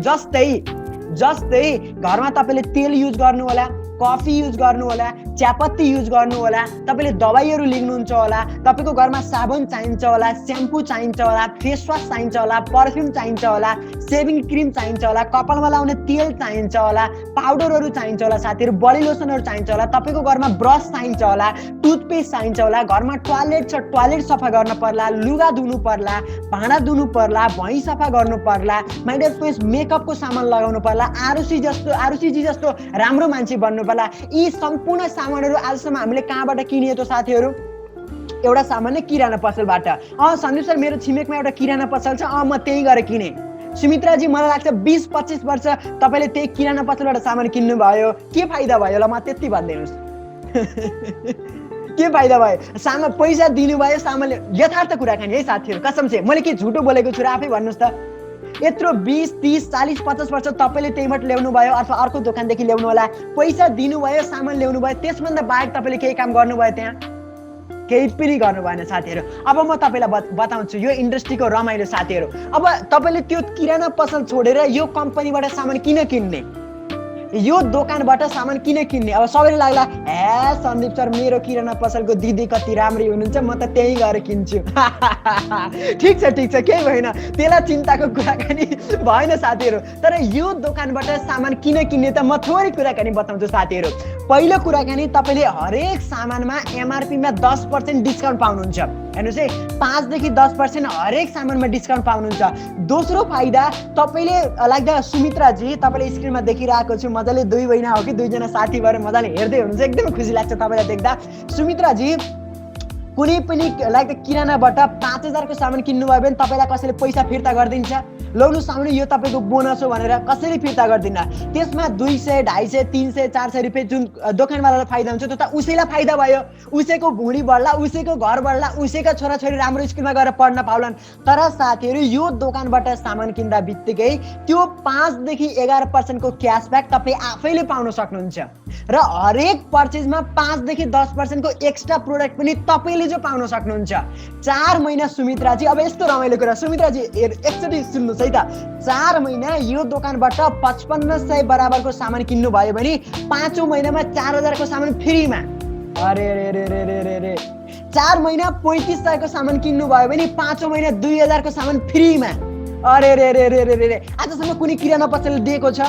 जस्तै घरमा तपाईँले तेल युज गर्नु होला, कफी युज गर्नु होला, चियापत्ती युज गर्नु होला, तपाईँले दबाईहरू लिनुहुन्छ होला, तपाईँको घरमा साबुन चाहिन्छ होला, स्याम्पू चाहिन्छ होला, फेस वास चाहिन्छ होला, पर्फ्युम चाहिन्छ होला, सेभिङ क्रिम चाहिन्छ होला, कपालमा लाउने तेल चाहिन्छ होला, पाउडरहरू चाहिन्छ होला साथीहरू, बडी लोसनहरू चाहिन्छ होला, तपाईँको घरमा ब्रस चाहिन्छ होला, टुथपेस्ट चाहिन्छ होला, घरमा टोयलेट छ टोयलेट सफा गर्न पर्ला, लुगा धुनु पर्ला, भाँडा धुनु पर्ला, भैँ सफा गर्नु पर्ला, माइ डियर फ्रेन्ड्स मेकअपको सामान लगाउनु पर्ला, आरुषिजी जस्तो राम्रो मान्छे बन्नु पर्ला। यी सम्पूर्ण सामानहरू आजसम्म हामीले कहाँबाट किनिए त साथीहरू? एउटा सामान्य किराना पसलबाट। सन्दीप सर मेरो छिमेकमा एउटा किराना पसल छ, म त्यही गएर किने। सुमित्राजी मलाई लाग्छ 20-25 वर्ष तपाईँले त्यही किराना पसलबाट सामान किन्नु भयो, के फाइदा भयो ल? म त्यति भनिदिनुहोस्। के फाइदा भयो? पैसा दिनुभयो, सामानले यथार्थ कुराकानी है साथीहरू, कसम से मैले के झुटो बोलेको छु र आफै भन्नुहोस् त। यत्रो 20, 30, 40, 50 वर्ष तपाईँले त्यहीबाट ल्याउनु भयो अथवा अर्को दोकानदेखि ल्याउनु होला, पैसा दिनुभयो, सामान ल्याउनु भयो, त्यसभन्दा बाहेक तपाईँले केही काम गर्नुभयो त्यहाँ? केही पनि गर्नु भएन साथीहरू। अब म तपाईँलाई बताउँछु यो इन्डस्ट्रीको रमाइलो साथीहरू। अब तपाईँले त्यो किराना पसल छोडेर यो कम्पनीबाट सामान किन किन्ने, यो दोकानबाट सामान किन किन्ने? अब सबैले लाग्ला हे सन्दीप सर मेरो किराना पसलको दिदी कति राम्री हुनुहुन्छ, म त त्यही गएर किन्छु। ठिक छ केही भएन, त्यसलाई चिन्ताको कुराकानी भएन साथीहरू। तर यो दोकानबाट सामान किन किन्ने त म थोरै कुराकानी बताउँछु साथीहरू। पहिलो कुराकानी, तपाईँले हरेक सामानमा एमआरपीमा 10% डिस्काउन्ट पाउनुहुन्छ। हेर्नुहोस् है, 5 देखि 10% हरेक सामानमा डिस्काउन्ट पाउनुहुन्छ। दोस्रो फाइदा, तपाईँले लाग्दा सुमित्राजी तपाईँले स्क्रिनमा देखिरहेको छु, मजाले 2 महिना हो कि 2 जना साथी भएर मजाले हेर्दै हुनुहुन्छ, एकदमै खुसी लाग्छ तपाईँलाई देख्दा। सुमित्राजी कुनै पनि लाइक किरानाबाट 5000 को सामान किन्नुभयो भने तपाईँलाई कसैले पैसा फिर्ता गरिदिन्छ? लौनु सामान यो तपाईँको बोनस हो भनेर कसरी फिर्ता गर्दिन? त्यसमा 200, 250, 300, 400 रुपियाँ जुन दोकानवालालाई फाइदा हुन्छ त्यो त उसैलाई फाइदा भयो। उसैको भुँडी बढ्ला, उसैको घर बढ्ला, उसैका छोराछोरी राम्रो स्कुलमा गएर पढ्न पाउलान्। तर साथीहरू यो दोकानबाट सामान किन्दा बित्तिकै त्यो 5 देखि 11% को क्यासब्याक तपाईँ आफैले पाउन सक्नुहुन्छ र हरेक पर्चेजमा 5 देखि 10% को एक्स्ट्रा प्रोडक्ट पनि तपाईँले जो पाउन सक्नुहुन्छ। 4 महिना सुमित्राजी, अब यस्तो रमाइलो कुरा सुमित्राजी एकचोटि सुन्नुहोस् है त, 4 महिना यो दोकानबाट 5500 बराबरको सामान किन्नु भयो भने 5औं महिनामा 4000 को सामान फ्रीमा। अरे रे रे रे रे रे रे 4 महिना 3500 को सामान किन्नु भयो भने 5औं महिना 2000 को सामान फ्रीमा। अरे रे रे रे रे रे आजसम्म कुनै किराना पसलले दिएको छ?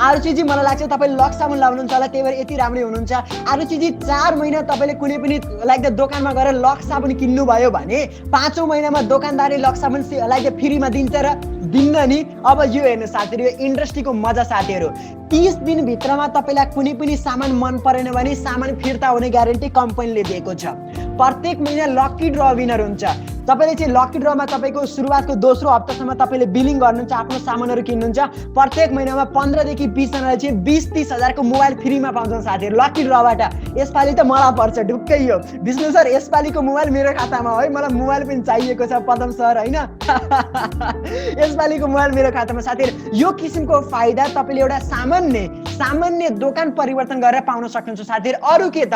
आरुचिजी मलाई लाग्छ तपाईले लक्स साबुन लाउनुहुन्छ होला, त्यही भएर यति राम्रै हुनुहुन्छ। आरुचिजी 4 महिना तपाईले कुनै पनि लाइक दोकानमा गएर लक्स साबुन किन्नु भयो भने 5औं महिनामा दोकानदारले लक्स साबुन लाइक फ्रीमा दिन्छ र दिन्न नि। अब यो हेर्नु साथीहरु, यो इन्डस्ट्रीको मजा साथीहरु। 30 दिन भित्रमा तपाईलाई कुनै पनि सामान मन परेन भने सामान फिर्ता हुने ग्यारेन्टी कम्पनीले दिएको छ। प्रत्येक महिना लकी ड्र विनर हुन्छ। तपाईले चाहिँ लकी ड्रमा तपाईको सुरुवातको दोस्रो हप्तासम्म तपाईले बिलिङ गर्नुहुन्छ, आफ्नो सामानहरु किन्नुहुन्छ। प्रत्येक महिनामा 15 देखि 20 जनाले चाहिँ 20-30 हजार को मोबाइल फ्रीमा पाउँछन् साथीहरु लकी ड्रबाट। यसपालि त मलाई पर्छ ढुक्कै यो। विष्णु सर यसपालिको मोबाइल मेरो खातामा हो है, मलाई मोबाइल पनि चाहिएको छ पदम सर हैन। यसपालिको मोबाइल मेरो खातामा साथीहरु। यो किसिमको फाइदा तपाईले एउटा सामान्य दोकान परिवर्तन गरेर पाउन सक्नुहुन्छ साथीहरु। अरु के त?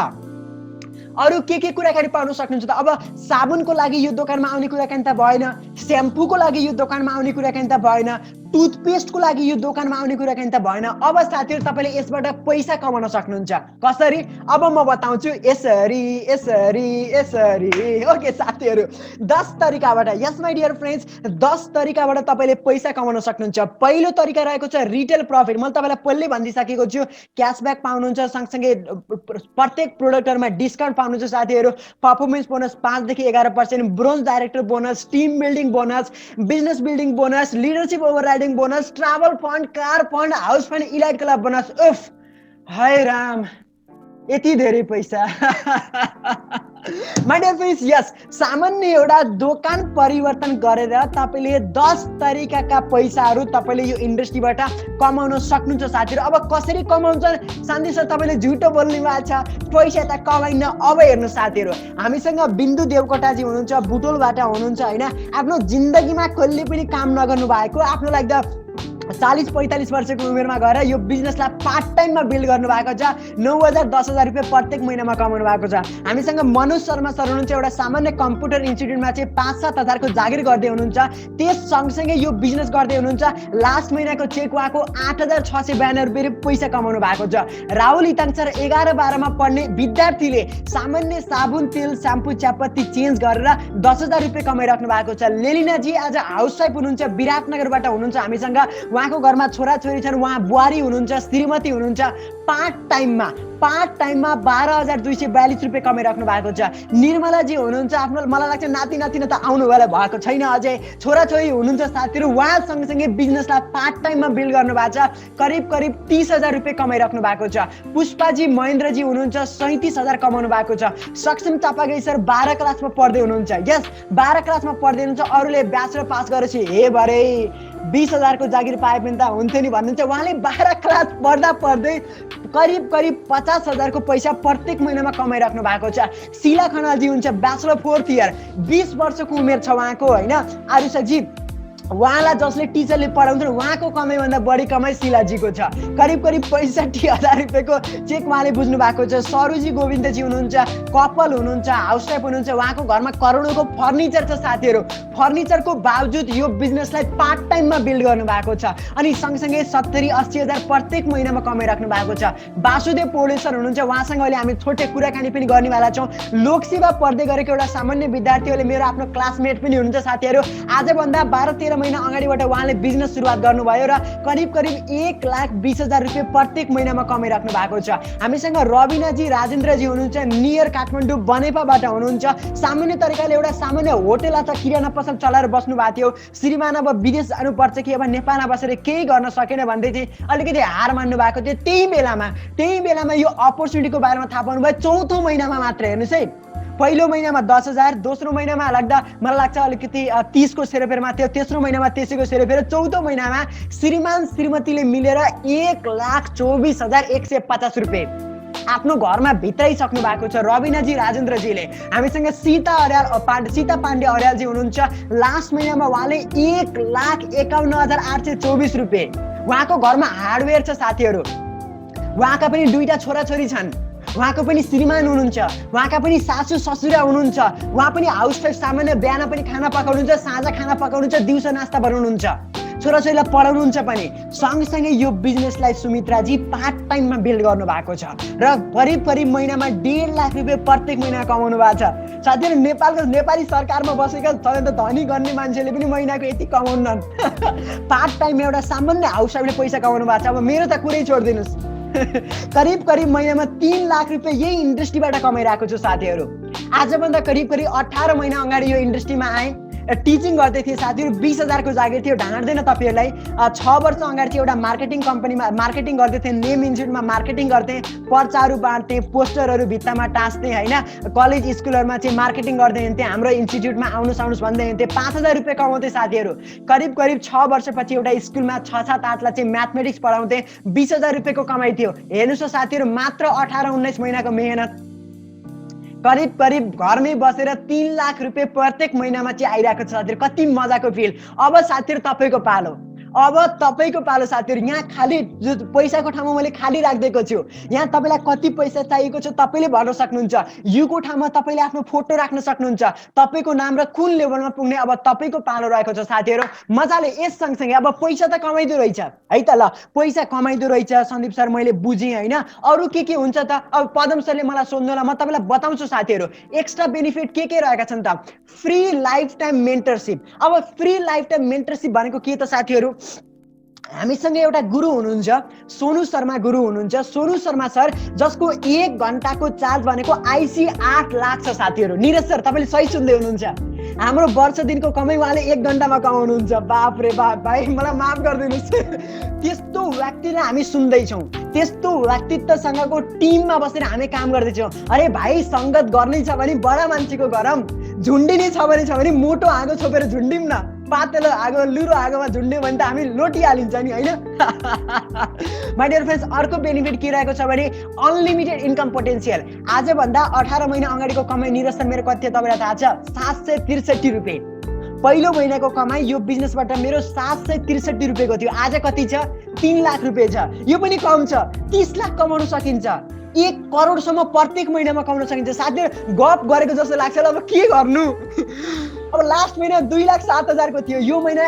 अरु के कुराकानी पाउन सक्नुहुन्छ त? अब साबुनको लागि यो दोकानमा आउने कुराकानी त भएन, स्याम्पूको लागि यो दोकानमा आउने कुराकानी त भएन, टुथपेस्टको लागि यो दोकानमा आउने कुराकानी त भएन। अब साथीहरु तपाईले यसबाट पैसा कमाउन सक्नुहुन्छ। कसरी? अब म बताउँछु यसरी। ओके साथीहरु, 10 तरिकाबाट, यस माइ डियर फ्रेन्ड्स, 10 तरिकाबाट तपाईले पैसा कमाउन सक्नुहुन्छ। पहिलो तरिका रहेको छ रिटेल प्रफिट। मैले तपाईलाई पहिले भनिदिसकेको छु, क्याशब्याक पाउनुहुन्छ, सँगसँगै प्रत्येक प्रोडक्टहरुमा डिस्काउन्ट पाउनुहुन्छ साथीहरु। परफर्मेन्स बोनस 5 देखि 11%, bronze director bonus, team building bonus, business building bonus, leadership overriding bonus, travel fund, car fund, house fund, elite club bonus. उफ हाय राम, यति धेरै पैसा। माइ डियर फ्रेन्ड्स, यस, सामान्य एउटा दोकान परिवर्तन गरेर तपाईले 10 तरिकाका पैसाहरु तपाईले यो इन्डस्ट्रीबाट कमाउन सक्नुहुन्छ साथीहरु। अब कसरी कमाउँछन्? शान्ति सर तपाईले झुटो बोल्नु भएको छ, पैसा त कमाइन। अब हेर्नु साथीहरु, हामीसँग बिन्दु देवकोटाजी हुनुहुन्छ, बुटोलबाट हुनुहुन्छ हैन। आफ्नो जिन्दगीमा कहिले पनि काम नगर्नु भएको, आफ्नो लाइक 40-45 वर्षको उमेरमा गएर यो बिजनेसलाई पार्ट टाइममा बिल्ड गर्नु भएको छ। 9,000 10,000 रुपियाँ प्रत्येक महिनामा कमाउनु भएको छ। हामीसँग मनोज शर्मा सर हुनुहुन्छ, एउटा सामान्य कम्प्युटर इन्स्टिट्युटमा चाहिँ 5-7 हजारको जागिर गर्दै हुनुहुन्छ। त्यस सँगसँगै यो बिजनेस गर्दै हुनुहुन्छ। लास्ट महिनाको चेक उहाँको 8,692 रुपियाँ पैसा कमाउनु भएको छ। राहुल इताङ सर 11-12 मा पढ्ने विद्यार्थीले सामान्य साबुन तेल स्याम्पू चियापत्ती चेन्ज गरेर 10,000 रुपियाँ कमाइराख्नु भएको छ। लेलिनाजी आज हाउसवाइफ हुनुहुन्छ, विराटनगरबाट हुनुहुन्छ हामीसँग। उहाँको घरमा छोराछोरी छन्, उहाँ बुहारी हुनुहुन्छ, श्रीमती हुनुहुन्छ। पार्ट टाइममा 12,242 रुपियाँ कमाइराख्नु भएको छ। निर्मलाजी हुनुहुन्छ, आफ्नो मलाई लाग्छ नाति नातिना त आउनु भएको छैन अझै, छोराछोरी हुनुहुन्छ साथीहरू। उहाँ सँगसँगै बिजनेसलाई पार्ट टाइममा बिल्ड गर्नु भएको छ। करिब 30,000 रुपियाँ कमाइराख्नु भएको छ। पुष्पाजी महेन्द्रजी हुनुहुन्छ, 37,000 कमाउनु भएको छ। सक्षम चापागाई सर 12 क्लासमा पढ्दै हुनुहुन्छ। यस 12 क्लासमा पढ्दै हुनुहुन्छ। अरूले ब्याचलर पास गरेपछि हे भरे 20,000 को जागिर पाए पनि त हुन्थ्यो नि भन्नुहुन्छ। उहाँले 12 क्लास पढ्दै करिब 50,000 को पैसा प्रत्येक महिनामा कमाइराख्नु भएको छ। शिला खनालजी हुन्छ, ब्याचलर 4th इयर, 20 वर्षको उमेर छ उहाँको होइन। आरुषजी उहाँलाई जसले टिचरले पढाउँछ उहाँको कमाइभन्दा बढी कमाइ शिलाजीको छ। करिब 65,000 रुपियाँको चेक उहाँले बुझ्नु भएको छ। सरुजी गोविन्दजी हुनुहुन्छ, कपाल हुनुहुन्छ, हाउसवाइफ हुनुहुन्छ। उहाँको घरमा करोडौँको फर्निचर छ साथीहरू। फर्निचरको बावजुद यो बिजनेसलाई पार्ट टाइममा बिल्ड गर्नु भएको छ। अनि सँगसँगै 70-80 हजार प्रत्येक महिनामा कमाइराख्नु भएको छ। वासुदेव पौडेल सर हुनुहुन्छ, उहाँसँग अहिले हामी छोटे कुराकानी पनि गर्नेवाला छौँ। लोकसेवा पढ्दै गरेको एउटा सामान्य विद्यार्थीहरूले मेरो आफ्नो क्लासमेट पनि हुनुहुन्छ साथीहरू। आजभन्दा 12-13 महिना अगाडिबाट उहाँले बिजनेस सुरुवात गर्नुभयो र करिब 1,20,000 रुपियाँ प्रत्येक महिनामा कमाइराख्नु भएको छ। हामीसँग रविनाजी राजेन्द्रजी हुनुहुन्छ, नियर काठमाडौँ बनेपाबाट हुनुहुन्छ। सामान्य तरिकाले एउटा सामान्य होटल अथवा किराना पसल चलाएर बस्नु भएको थियो। श्रीमान अब विदेश जानुपर्छ कि अब नेपालमा बसेर केही गर्न सकेन भन्दै चाहिँ अलिकति हार मान्नु भएको थियो। त्यही बेलामा यो अपर्च्युनिटीको बारेमा थाहा पाउनु भयो। चौथो महिनामा मात्र हेर्नुहोस् है, पहिलो महिनामा 10,000, दोस्रो महिनामा मलाई लाग्छ अलिकति 30 को सेरोफेरमा थियो, तेस्रो महिनामा 83 को सेरोफेर, चौथो महिनामा श्रीमान श्रीमतीले मिलेर 1,24,150 रुपियाँ आफ्नो घरमा भित्राइसक्नु भएको छ रविनाजी राजेन्द्रजीले। हामीसँग सीता पाण्डे अर्यालजी हुनुहुन्छ। लास्ट महिनामा उहाँले 1,51,824 रुपियाँ। उहाँको घरमा हार्डवेयर छ साथीहरू। उहाँका पनि 2टा छोराछोरी छन्। उहाँको पनि श्रीमान हुनुहुन्छ, उहाँका पनि सासू ससुरा हुनुहुन्छ। उहाँ पनि हाउसवाइफ, सामान्य बिहान पनि खाना पकाउनुहुन्छ, साँझ खाना पकाउनुहुन्छ, दिउँसो नास्ता बनाउनुहुन्छ, छोराछोरीलाई पढाउनुहुन्छ पनि। सँगसँगै यो बिजनेसलाई सुमित्राजी पार्ट टाइममा बिल्ड गर्नु भएको छ र करिब महिनामा 1.5 लाख रुपियाँ प्रत्येक महिना कमाउनु भएको छ। साथीहरू नेपाली सरकारमा बसेका त धनी गर्ने मान्छेले पनि महिनाको यति कमाउनन्। पार्ट टाइममा एउटा सामान्य हाउसवाइफले पैसा कमाउनु भएको छ। अब मेरो त कुरै छोडिदिनुहोस्। करिब महिनामा 3 लाख रुपियाँ यही इन्डस्ट्रीबाट कमाइरहेको छु साथीहरू। आजभन्दा करिब 18 महिना अगाडि यो इन्डस्ट्रीमा आएँ, टिचिङ गर्दै थिएँ साथीहरू। 20,000 को जागिर थियो, ढाँड्दैन तपाईँहरूलाई। 6 वर्ष अगाडि चाहिँ एउटा मार्केटिङ कम्पनीमा मार्केटिङ गर्दै थिएँ, नेम इन्स्टिट्युटमा मार्केटिङ गर्थेँ, पर्चाहरू बाँड्थेँ, पोस्टरहरू भित्तामा टाँस्थेँ होइन। कलेज स्कुलहरूमा चाहिँ मार्केटिङ गर्दै हिँड्थेँ, हाम्रो इन्स्टिट्युटमा आउनुहोस् भन्दै हिँड्थेँ। 5,000 रुपियाँ कमाउँथेँ साथीहरू। करिब 6 वर्षपछि एउटा स्कुलमा 6-7-8 लाई चाहिँ म्याथमेटिक्स पढाउँथेँ, 20,000 रुपियाँको कमाइ थियो। हेर्नुहोस् त साथीहरू, मात्र 18-19 महिनाको मेहनत, करिब घरमै बसेर 3 लाख रुपियाँ प्रत्येक महिनामा चाहिँ आइरहेको छ साथीहरू। कति मजाको फिल। अब साथीहरू तपाईँको पालो साथीहरू। यहाँ खाली पैसाको ठाउँमा मैले खाली राखिदिएको छु। यहाँ तपाईँलाई कति पैसा चाहिएको छ तपाईँले भन्न सक्नुहुन्छ। युको ठाउँमा तपाईँले आफ्नो फोटो राख्न सक्नुहुन्छ, तपाईँको नाम र कुन लेभलमा पुग्ने अब तपाईँको पालो रहेको छ साथीहरू। मजाले यस सँगसँगै अब पैसा त कमाइदो रहेछ है त। ल पैसा कमाइदो रहेछ सन्दीप सर, मैले बुझेँ होइन। अरू के हुन्छ त? अब पदम सरले मलाई सोध्नु होला, म तपाईँलाई बताउँछु साथीहरू। एक्स्ट्रा बेनिफिट के रहेका छन् त? Free life time mentorship. अब फ्री लाइफ टाइम मेन्टरसिप भनेको के त साथीहरू? हामीसँग एउटा गुरु हुनुहुन्छ, सोनु शर्मा गुरु हुनुहुन्छ। सोनु शर्मा सर जसको 1 घन्टाको चार्ज भनेको आइसी 8 लाख छ साथीहरू। निरज सर तपाईँले सही सुन्दै हुनुहुन्छ। हाम्रो वर्ष दिनको कमाइ उहाँले 1 घन्टामा कमाउनुहुन्छ। बाप रे बाप भाइ, मलाई माफ गरिदिनुहोस्। त्यस्तो व्यक्तिलाई हामी सुन्दैछौँ, त्यस्तो व्यक्तित्वसँगको टिममा बसेर हामी काम गर्दैछौँ। अरे भाइ, सङ्गत गर्नै छ भने बडा मान्छेको गरम, झुन्डिने छ भने मोटो आगो छोपेर झुन्डिम न। पातलो आगो लुरो आगोमा झुन्ड्यो भने त हामी लोटिहालिन्छ नि होइन। माइ डियर फ्रेन्ड्स, अर्को बेनिफिट के रहेको छ भने अनलिमिटेड इन्कम पोटेन्सियल। आजभन्दा 18 महिना अगाडिको कमाइ निरज सर मेरो कति थियो तपाईँलाई थाहा छ? 763 रुपियाँ पहिलो महिनाको कमाइ यो बिजनेसबाट मेरो 763 रुपियाँको थियो, आज कति छ? 3 लाख रुपियाँ छ। यो पनि कम छ, 30 लाख कमाउन सकिन्छ, 1 करोडसम्म प्रत्येक महिनामा कमाउन सकिन्छ। साथीहरू गफ गरेको जस्तो लाग्छ, अब के गर्नु? अब लास्ट महिना 2,07,000 थियो, यो महिना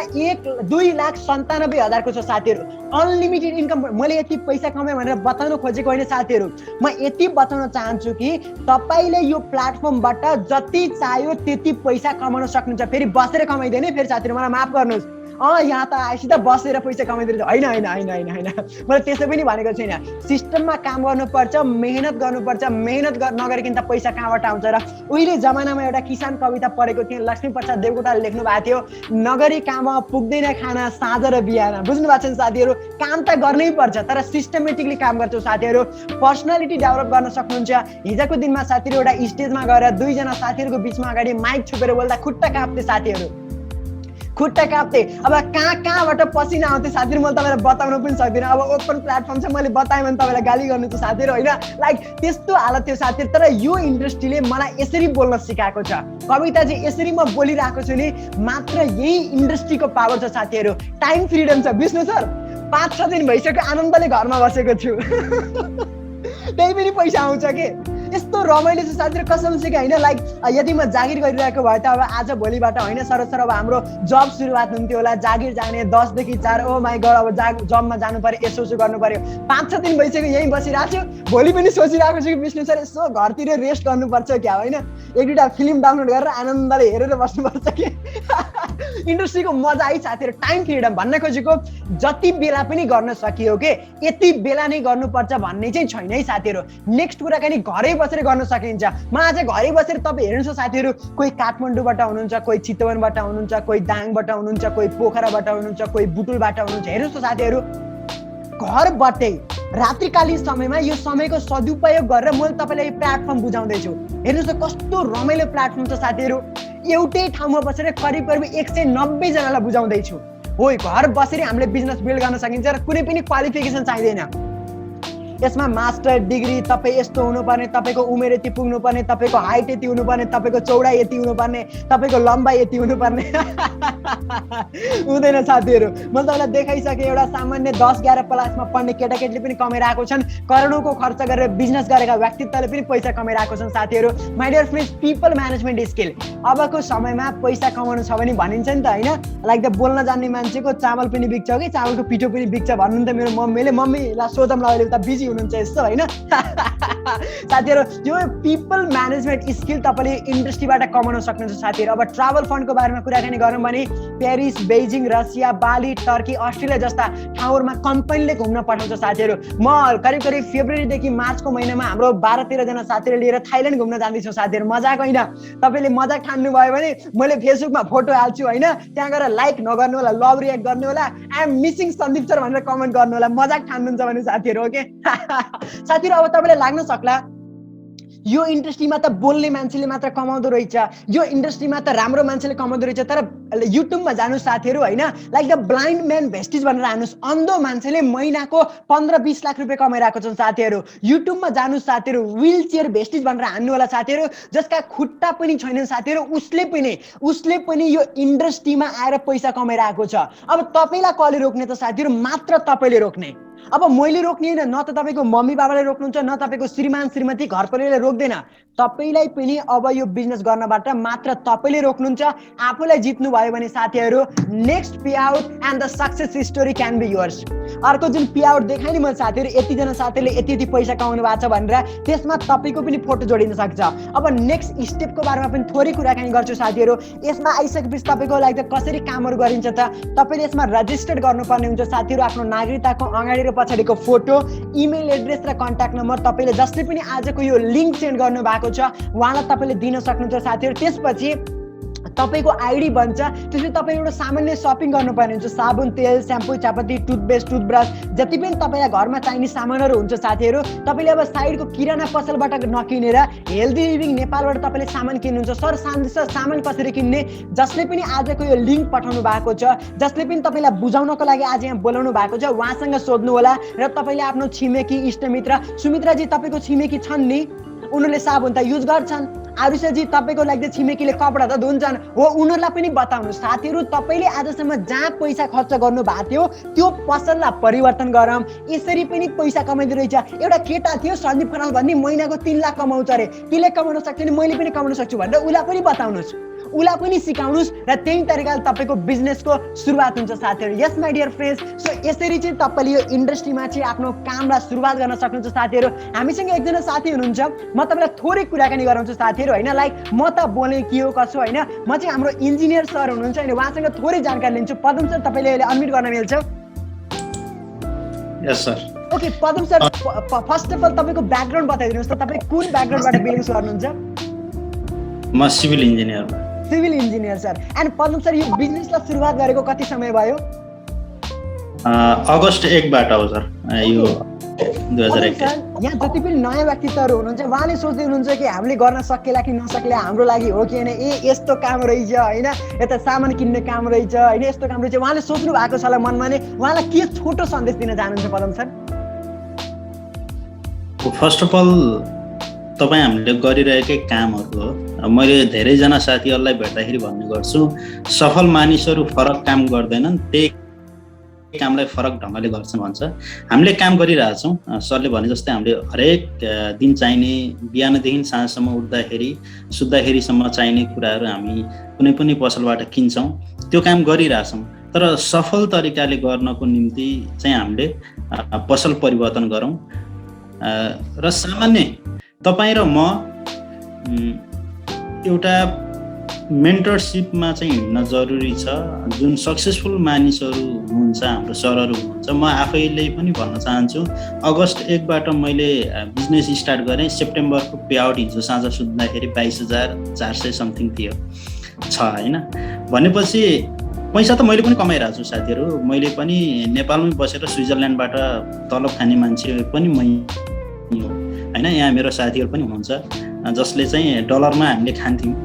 2,97,000 छ साथीहरू। Unlimited income. मैले यति पैसा कमाएँ भनेर बताउन खोजेको होइन साथीहरू, म यति बताउन चाहन्छु कि तपाईँले यो प्लेटफर्मबाट जति चाह्यो त्यति पैसा कमाउन सक्नुहुन्छ। फेरि बसेर कमाइदैन फेरि साथीहरू, मलाई माफ गर्नुहोस्। यहाँ त आएपछि त बसेर पैसा कमाइदिन्छ, होइन होइन होइन होइन होइन, मैले त्यसै पनि भनेको छैन। सिस्टममा काम गर्नुपर्छ, मेहनत गर्नुपर्छ, मेहनत नगरिकन त पैसा कहाँबाट आउँछ र? उहिले जमानामा एउटा किसान कविता पढेको थिएँ, लक्ष्मीप्रसाद देवकोटाले लेख्नु भएको थियो, नगरी काम पुग्दैन खाना साँझ र बिहान। बुझ्नु भएको छ नि साथीहरू? काम त गर्नै पर्छ, तर सिस्टमेटिकली काम गर्छौँ साथीहरू। पर्सनालिटी डेभलप गर्न सक्नुहुन्छ। हिजोको दिनमा साथीहरू एउटा स्टेजमा गएर 2 जना साथीहरूको बिचमा अगाडि माइक छुपेर बोल्दा खुट्टा काप्थे साथीहरू, खुट्टा काप्थे। अब कहाँबाट पसिना आउँथ्यो साथीहरू, मैले तपाईँलाई बताउन पनि सक्दिनँ। अब ओपन प्लेटफर्म छ, मैले बताएँ भने तपाईँलाई गाली गर्नु थियो साथीहरू, होइन? लाइक त्यस्तो हालत थियो साथीहरू। तर यो इन्डस्ट्रीले मलाई यसरी बोल्न सिकाएको छ। कविता चाहिँ यसरी म बोलिरहेको छु नि, मात्र यही इन्डस्ट्रीको पावर छ साथीहरू। टाइम फ्रिडम छ। विष्णु सर 5-6 दिन भइसक्यो आनन्दले घरमा बसेको छु, त्यही पनि पैसा आउँछ के? यस्तो रमाइलो छ साथीहरू, कसम से कि होइन। लाइक यदि म जागिर गरिरहेको भए त अब आज भोलिबाट होइन सरसर अब हाम्रो जब सुरुवात हुन्थ्यो होला, जागिर जाने 10 देखि 4, ओ माई गड, अब जबमा जानु पर्यो, यसो गर्नु पर्यो। 5-6 दिन भइसक्यो यहीँ बसिरहेको छु। भोलि पनि सोचिरहेको छु कि विष्णु सर यसो घरतिर रेस्ट गर्नुपर्छ क्या, होइन? 1-2टा फिल्म डाउनलोड गरेर आनन्दले हेरेर बस्नुपर्छ कि। इन्डस्ट्रीको मजा है साथीहरू। टाइम फ्रिडम भन्न खोजेको जति बेला पनि गर्न सकियो के, यति बेला नै गर्नुपर्छ भन्ने चाहिँ छैन है साथीहरू। नेक्स्ट कुराकानी घरै बसेर गर्न सकिन्छ। म आज घरै बसेर तपाईँ हेर्नुहोस् साथीहरू, कोही काठमाडौँबाट हुनुहुन्छ, कोही चितवनबाट हुनुहुन्छ, कोही दाङबाट हुनुहुन्छ, कोही पोखराबाट हुनुहुन्छ, कोही बुटुलबाट हुनुहुन्छ। हेर्नुहोस् साथीहरू, घरबाटै रात्रिकालीन समयमा यो समयको सदुपयोग गरेर मैले तपाईँलाई यो प्लेटफर्म बुझाउँदैछु। हेर्नुहोस् त कस्तो रमाइलो प्लेटफर्म छ साथीहरू। एउटै ठाउँमा बसेर करिब 190 जनालाई बुझाउँदैछु। हो, घर बसेर हामीले बिजनेस बिल्ड गर्न सकिन्छ र कुनै पनि क्वालिफिकेसन चाहिँदैन। यसमा मास्टर डिग्री, तपाईँ यस्तो हुनुपर्ने, तपाईँको उमेर यति पुग्नुपर्ने, तपाईँको हाइट यति हुनुपर्ने, तपाईँको चौडाइ यति हुनुपर्ने, तपाईँको लम्बाइ यति हुनुपर्ने हुँदैन साथीहरू। मैले तपाईँलाई देखाइसकेँ, एउटा सामान्य 10-11 क्लासमा पढ्ने केटाकेटीले पनि कमाइरहेको छन्, करोडौँको खर्च गरेर बिजनेस गरेका व्यक्तित्वले पनि पैसा कमाइरहेको छन् साथीहरू। My dear friends, people management skill. अबको समयमा पैसा कमाउनु छ भने भनिन्छ नि त, होइन? लाइक द बोल्न जान्ने मान्छेको चामल पनि बिक्छ कि चामलको पिठो पनि बिक्छ भन्नुहुन्थ्यो मेरो मम्मीले। मम्मीलाई सोधौँ ल, अहिले उता बिजी हुनुहुन्छ यस्तो, होइन? साथीहरू, यो पिपल म्यानेजमेन्ट स्किल तपाईँले इन्डस्ट्रीबाट कमाउन सक्नुहुन्छ साथीहरू। अब ट्राभल फन्डको बारेमा कुराकानी गरौँ भने पेरिस, बेजिङ, रसिया, बाली, टर्की, अस्ट्रेलिया जस्ता ठाउँहरूमा कम्पनीले घुम्न पठाउँछ साथीहरू। म करिब फेब्रुअरीदेखि मार्चको महिनामा हाम्रो 12-13 जना साथीहरू लिएर थाइल्यान्ड घुम्न जाँदैछौँ साथीहरू। मजाक होइन, तपाईँले मजाक ठान्नु भयो भने मैले फेसबुकमा फोटो हाल्छु, होइन? त्यहाँ गएर लाइक नगर्नु होला, लभ रियाक्ट गर्नु होला, I am missing Sandeep sir भनेर कमेन्ट गर्नु होला। मजाक ठान्नुहुन्छ भने साथीहरू, ओके? साथीहरू, अब तपाईँलाई लाग्न सक्ला यो इन्डस्ट्रीमा त बोल्ने मान्छेले मात्र कमाउँदो रहेछ, यो इन्डस्ट्रीमा त राम्रो मान्छेले कमाउँदो रहेछ। तर युट्युबमा जानुहोस् साथीहरू, होइन? Like the blind man Vestige भनेर हान्नुहोस्, अन्धो मान्छेले महिनाको 15-20 लाख रुपियाँ कमाइरहेको छन् साथीहरू। युट्युबमा जानुहोस् साथीहरू, व्हील चेयर भेस्टिज भनेर हान्नु होला साथीहरू, जसका खुट्टा पनि छैनन् साथीहरू, उसले पनि यो इन्डस्ट्रीमा आएर पैसा कमाइरहेको छ। अब तपाईँलाई कसले रोक्ने त साथीहरू? मात्र तपाईँले रोक्ने। अब मैले रोक्ने होइन, न त तपाईँको मम्मी बाबाले रोक्नुहुन्छ, न तपाईँको श्रीमान श्रीमती घर परिवारले रोक्दैन। तपाईँलाई पनि अब यो बिजनेस गर्नबाट मात्र तपाईँले रोक्नुहुन्छ। आफूलाई जित्नु भयो भने साथीहरू, next pay out and the success story can be yours. अर्को जुन पे आउट देखाएँ नि मैले साथीहरू, यतिजना साथीहरूले यति पैसा कमाउनु भएको छ भनेर, त्यसमा तपाईँको पनि फोटो जोडिन सक्छ। अब नेक्स्ट स्टेपको बारेमा पनि थोरै कुराकानी गर्छु साथीहरू। यसमा आइसकेपछि तपाईँको लागि कसरी कामहरू गरिन्छ त? तपाईँले यसमा रजिस्टर्ड गर्नुपर्ने हुन्छ साथीहरू। आफ्नो नागरिकताको अगाडि र पछाडिको फोटो, इमेल एड्रेस र कन्ट्याक्ट नम्बर तपाईँले जसले पनि आजको यो लिङ्क सेन्ड गर्नु भएको छ उहाँलाई तपाईँले दिन सक्नुहुन्छ साथीहरू। त्यसपछि तपाईँको आइडी बन्छ। त्यसपछि तपाईँ एउटा सामान्य सपिङ गर्नुपर्ने हुन्छ, साबुन, तेल, स्याम्पू, चियापत्ती, टुथपेस्ट, टुथब्रस, जति पनि तपाईँलाई घरमा चाहिने सामानहरू हुन्छ साथीहरू। तपाईँले अब साइडको किराना पसलबाट नकिनेर हेल्दी लिभिङ नेपालबाट तपाईँले सामान किन्नुहुन्छ। सर सामान कसरी किन्ने? जसले पनि आजको यो लिङ्क पठाउनु भएको छ, जसले पनि तपाईँलाई बुझाउनको लागि आज यहाँ बोलाउनु भएको छ, उहाँसँग सोध्नु होला। र तपाईँले आफ्नो छिमेकी, इष्टमित्र, सुमित्राजी तपाईँको छिमेकी छन् नि, उनीहरूले साबुन त युज गर्छन्, आरुषाजी तपाईँको लागि छिमेकीले कपडा त धुन्छन् हो, उनीहरूलाई पनि बताउनु साथीहरू तपाईँले आजसम्म जहाँ पैसा खर्च गर्नु भएको थियो त्यो पसललाई परिवर्तन गरौँ, यसरी पनि पैसा कमाइदो रहेछ। एउटा केटा थियो सन्दीप खनाल भन्ने, महिनाको 3 लाख कमाउँछ अरे, त्यसले कमाउन सक्छ भने मैले पनि कमाउन सक्छु भनेर उसलाई पनि बताउनुहोस्, उसलाई पनि सिकाउनुहोस् र त्यही तरिकाले तपाईँको बिजनेसको सुरुवात हुन्छ साथीहरू। Yes my dear friends, so यसरी चाहिँ तपाईँले यो इन्डस्ट्रीमा चाहिँ आफ्नो कामलाई सुरुवात गर्न सक्नुहुन्छ साथीहरू। हामीसँग एकजना साथी हुनुहुन्छ, म तपाईँलाई थोरै कुराकानी गराउँछु साथीहरू होइन, लाइक म त बोलेँ के हो कसो होइन, म चाहिँ हाम्रो इन्जिनियर सर हुनुहुन्छ होइन, उहाँसँग थोरै जानकारी लिन्छु। पदम सर तपाईँले अहिले अनम्युट गर्न मिल्छ? Yes sir. Okay Padam sir, first of all तपाईँको ब्याकग्राउन्ड बताइदिनुहोस् त, तपाईँ कुन ब्याकग्राउन्डबाट बिलोङ्स गर्नुहुन्छ? म civil engineer. Civil engineer sir. And Padam sir, यो बिजनेसलाई सुरुवात गरेको कति समय भयो? अगस्त 1 बाट हो सर, यो 2021। यहाँ जति पनि नयाँ व्यक्तित्वहरू हुनुहुन्छ उहाँले सोच्दै हुनुहुन्छ कि हामीले गर्न सकेला कि नसकेला, हाम्रो लागि हो कि होइन, यस्तो काम रहेछ होइन, यता सामान किन्ने काम रहेछ होइन, यस्तो काम रहेछ, उहाँले सोच्नु भएको छ होला मनमा नै, उहाँलाई के छोटो सन्देश दिन चाहनुहुन्छ Padam sir? First of all तपाईँ हामीले गरिरहेकै कामहरू हो। मैले धेरैजना साथीहरूलाई भेट्दाखेरि भन्ने गर्छु, सफल मानिसहरू फरक काम गर्दैनन्, त्यही कामलाई फरक ढङ्गले गर्छन् भन्छ। हामीले काम गरिरहेछौँ, सरले भने जस्तै हामीले हरेक दिन चाहिने बिहानदेखि साँझसम्म उठ्दाखेरि सुत्दाखेरिसम्म चाहिने कुराहरू हामी कुनै पनि पसलबाट किन्छौँ, त्यो काम गरिरहेछौँ। तर सफल तरिकाले गर्नको निम्ति चाहिँ हामीले पसल परिवर्तन गरौँ र सामान्य तपाईँ र म एउटा मेन्टरसिपमा चाहिँ हिँड्न जरुरी छ। जुन सक्सेसफुल मानिसहरू हुनुहुन्छ, हाम्रो सरहरू हुनुहुन्छ, म आफैले पनि भन्न चाहन्छु, अगस्त 1 बाट मैले बिजनेस स्टार्ट गरेँ। सेप्टेम्बरको पे आउट हिजो साँझ सुत्दाखेरि 22,400 समथिङ थियो होइन। भनेपछि पैसा त मैले पनि कमाइरहेको छु साथीहरू, मैले पनि नेपालमै बसेर स्विजरल्यान्डबाट तलब खाने मान्छे पनि मै हो होइन। यहाँ मेरो साथीहरू पनि हुनुहुन्छ जसले चाहिँ डलरमा हामीले खान्थ्यौँ।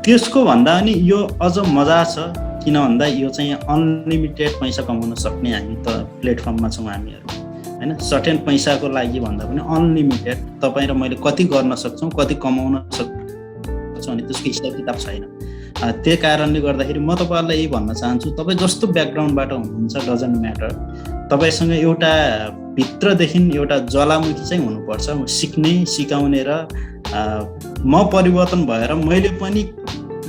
त्यसको भन्दा पनि यो अझ मजा छ, किन भन्दा यो चाहिँ अनलिमिटेड पैसा कमाउन सक्ने हामी त प्लेटफर्ममा छौँ हामीहरू होइन। सर्टेन पैसाको लागि भन्दा पनि अनलिमिटेड तपाईँ र मैले कति गर्न सक्छौँ, कति कमाउन सक्छौँ भने त्यसको हिसाब किताब छैन। त्यही कारणले गर्दाखेरि म तपाईँहरूलाई यही भन्न चाहन्छु, तपाईँ जस्तो ब्याकग्राउन्डबाट हुनुहुन्छ डजन्ट म्याटर, तपाईँसँग एउटा भित्रदेखि एउटा ज्वालामुखी चाहिँ हुनुपर्छ, सिक्ने सिकाउने र म परिवर्तन भएर मैले पनि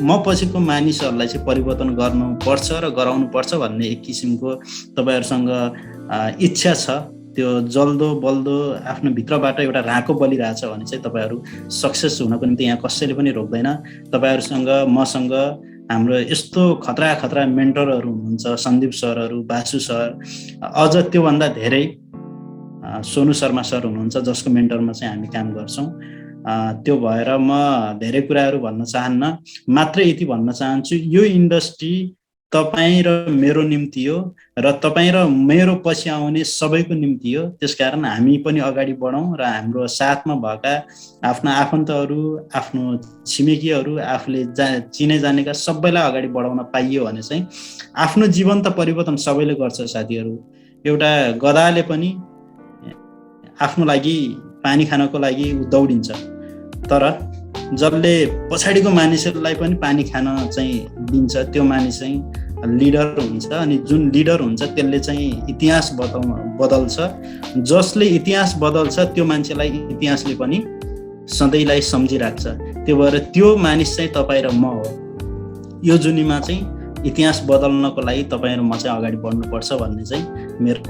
म पछिको मानिसहरूलाई चाहिँ परिवर्तन गर्नुपर्छ र गराउनुपर्छ भन्ने एक किसिमको तपाईँहरूसँग इच्छा छ। त्यो जल्दो बल्दो आफ्नो भित्रबाट एउटा राँको बलिरहेछ भने चाहिँ तपाईँहरू सक्सेस हुनको निम्ति यहाँ कसैले पनि रोक्दैन। तपाईँहरूसँग मसँग हाम्रो यस्तो खतरा खतरा मेन्टरहरू हुनुहुन्छ, सन्दीप सरहरू, बासु सर, अझ त्योभन्दा धेरै सोनु शर्मा सर हुनुहुन्छ जसको मेन्टरमा चाहिँ हामी काम गर्छौँ। त्यो भएर म धेरै कुराहरू भन्न चाहन्न, मात्र यति भन्न चाहन्छु, यो इन्डस्ट्री तपाईँ र मेरो निम्ति हो र तपाईँ र मेरो पछि आउने सबैको निम्ति हो। त्यसकारण हामी पनि अगाडि बढौँ र हाम्रो साथमा भएका आफ्ना आफन्तहरू, आफ्नो छिमेकीहरू, आफूले चिने जानेका सबैलाई अगाडि बढाउन पाइयो भने चाहिँ आफ्नो जीवन त परिवर्तन सबैले गर्छ साथीहरू। एउटा गधाले पनि आफ्नो लागि पानी खानको लागि दौडिन्छ, तर जसले पछाडिको मानिसहरूलाई पनि पानी खान चाहिँ दिन्छ त्यो मानिस चाहिँ लिडर हुन्छ। अनि जुन लिडर हुन्छ त्यसले चाहिँ इतिहास बदल्छ, जसले इतिहास बदल्छ त्यो मान्छेलाई इतिहासले पनि सधैँलाई सम्झिराख्छ। त्यो भएर त्यो मानिस चाहिँ तपाईँ र म हो। यो जुनीमा चाहिँ इतिहास बदल्नको लागि तपाईँ र म चाहिँ अगाडि बढ्नुपर्छ भन्ने चाहिँ मेरो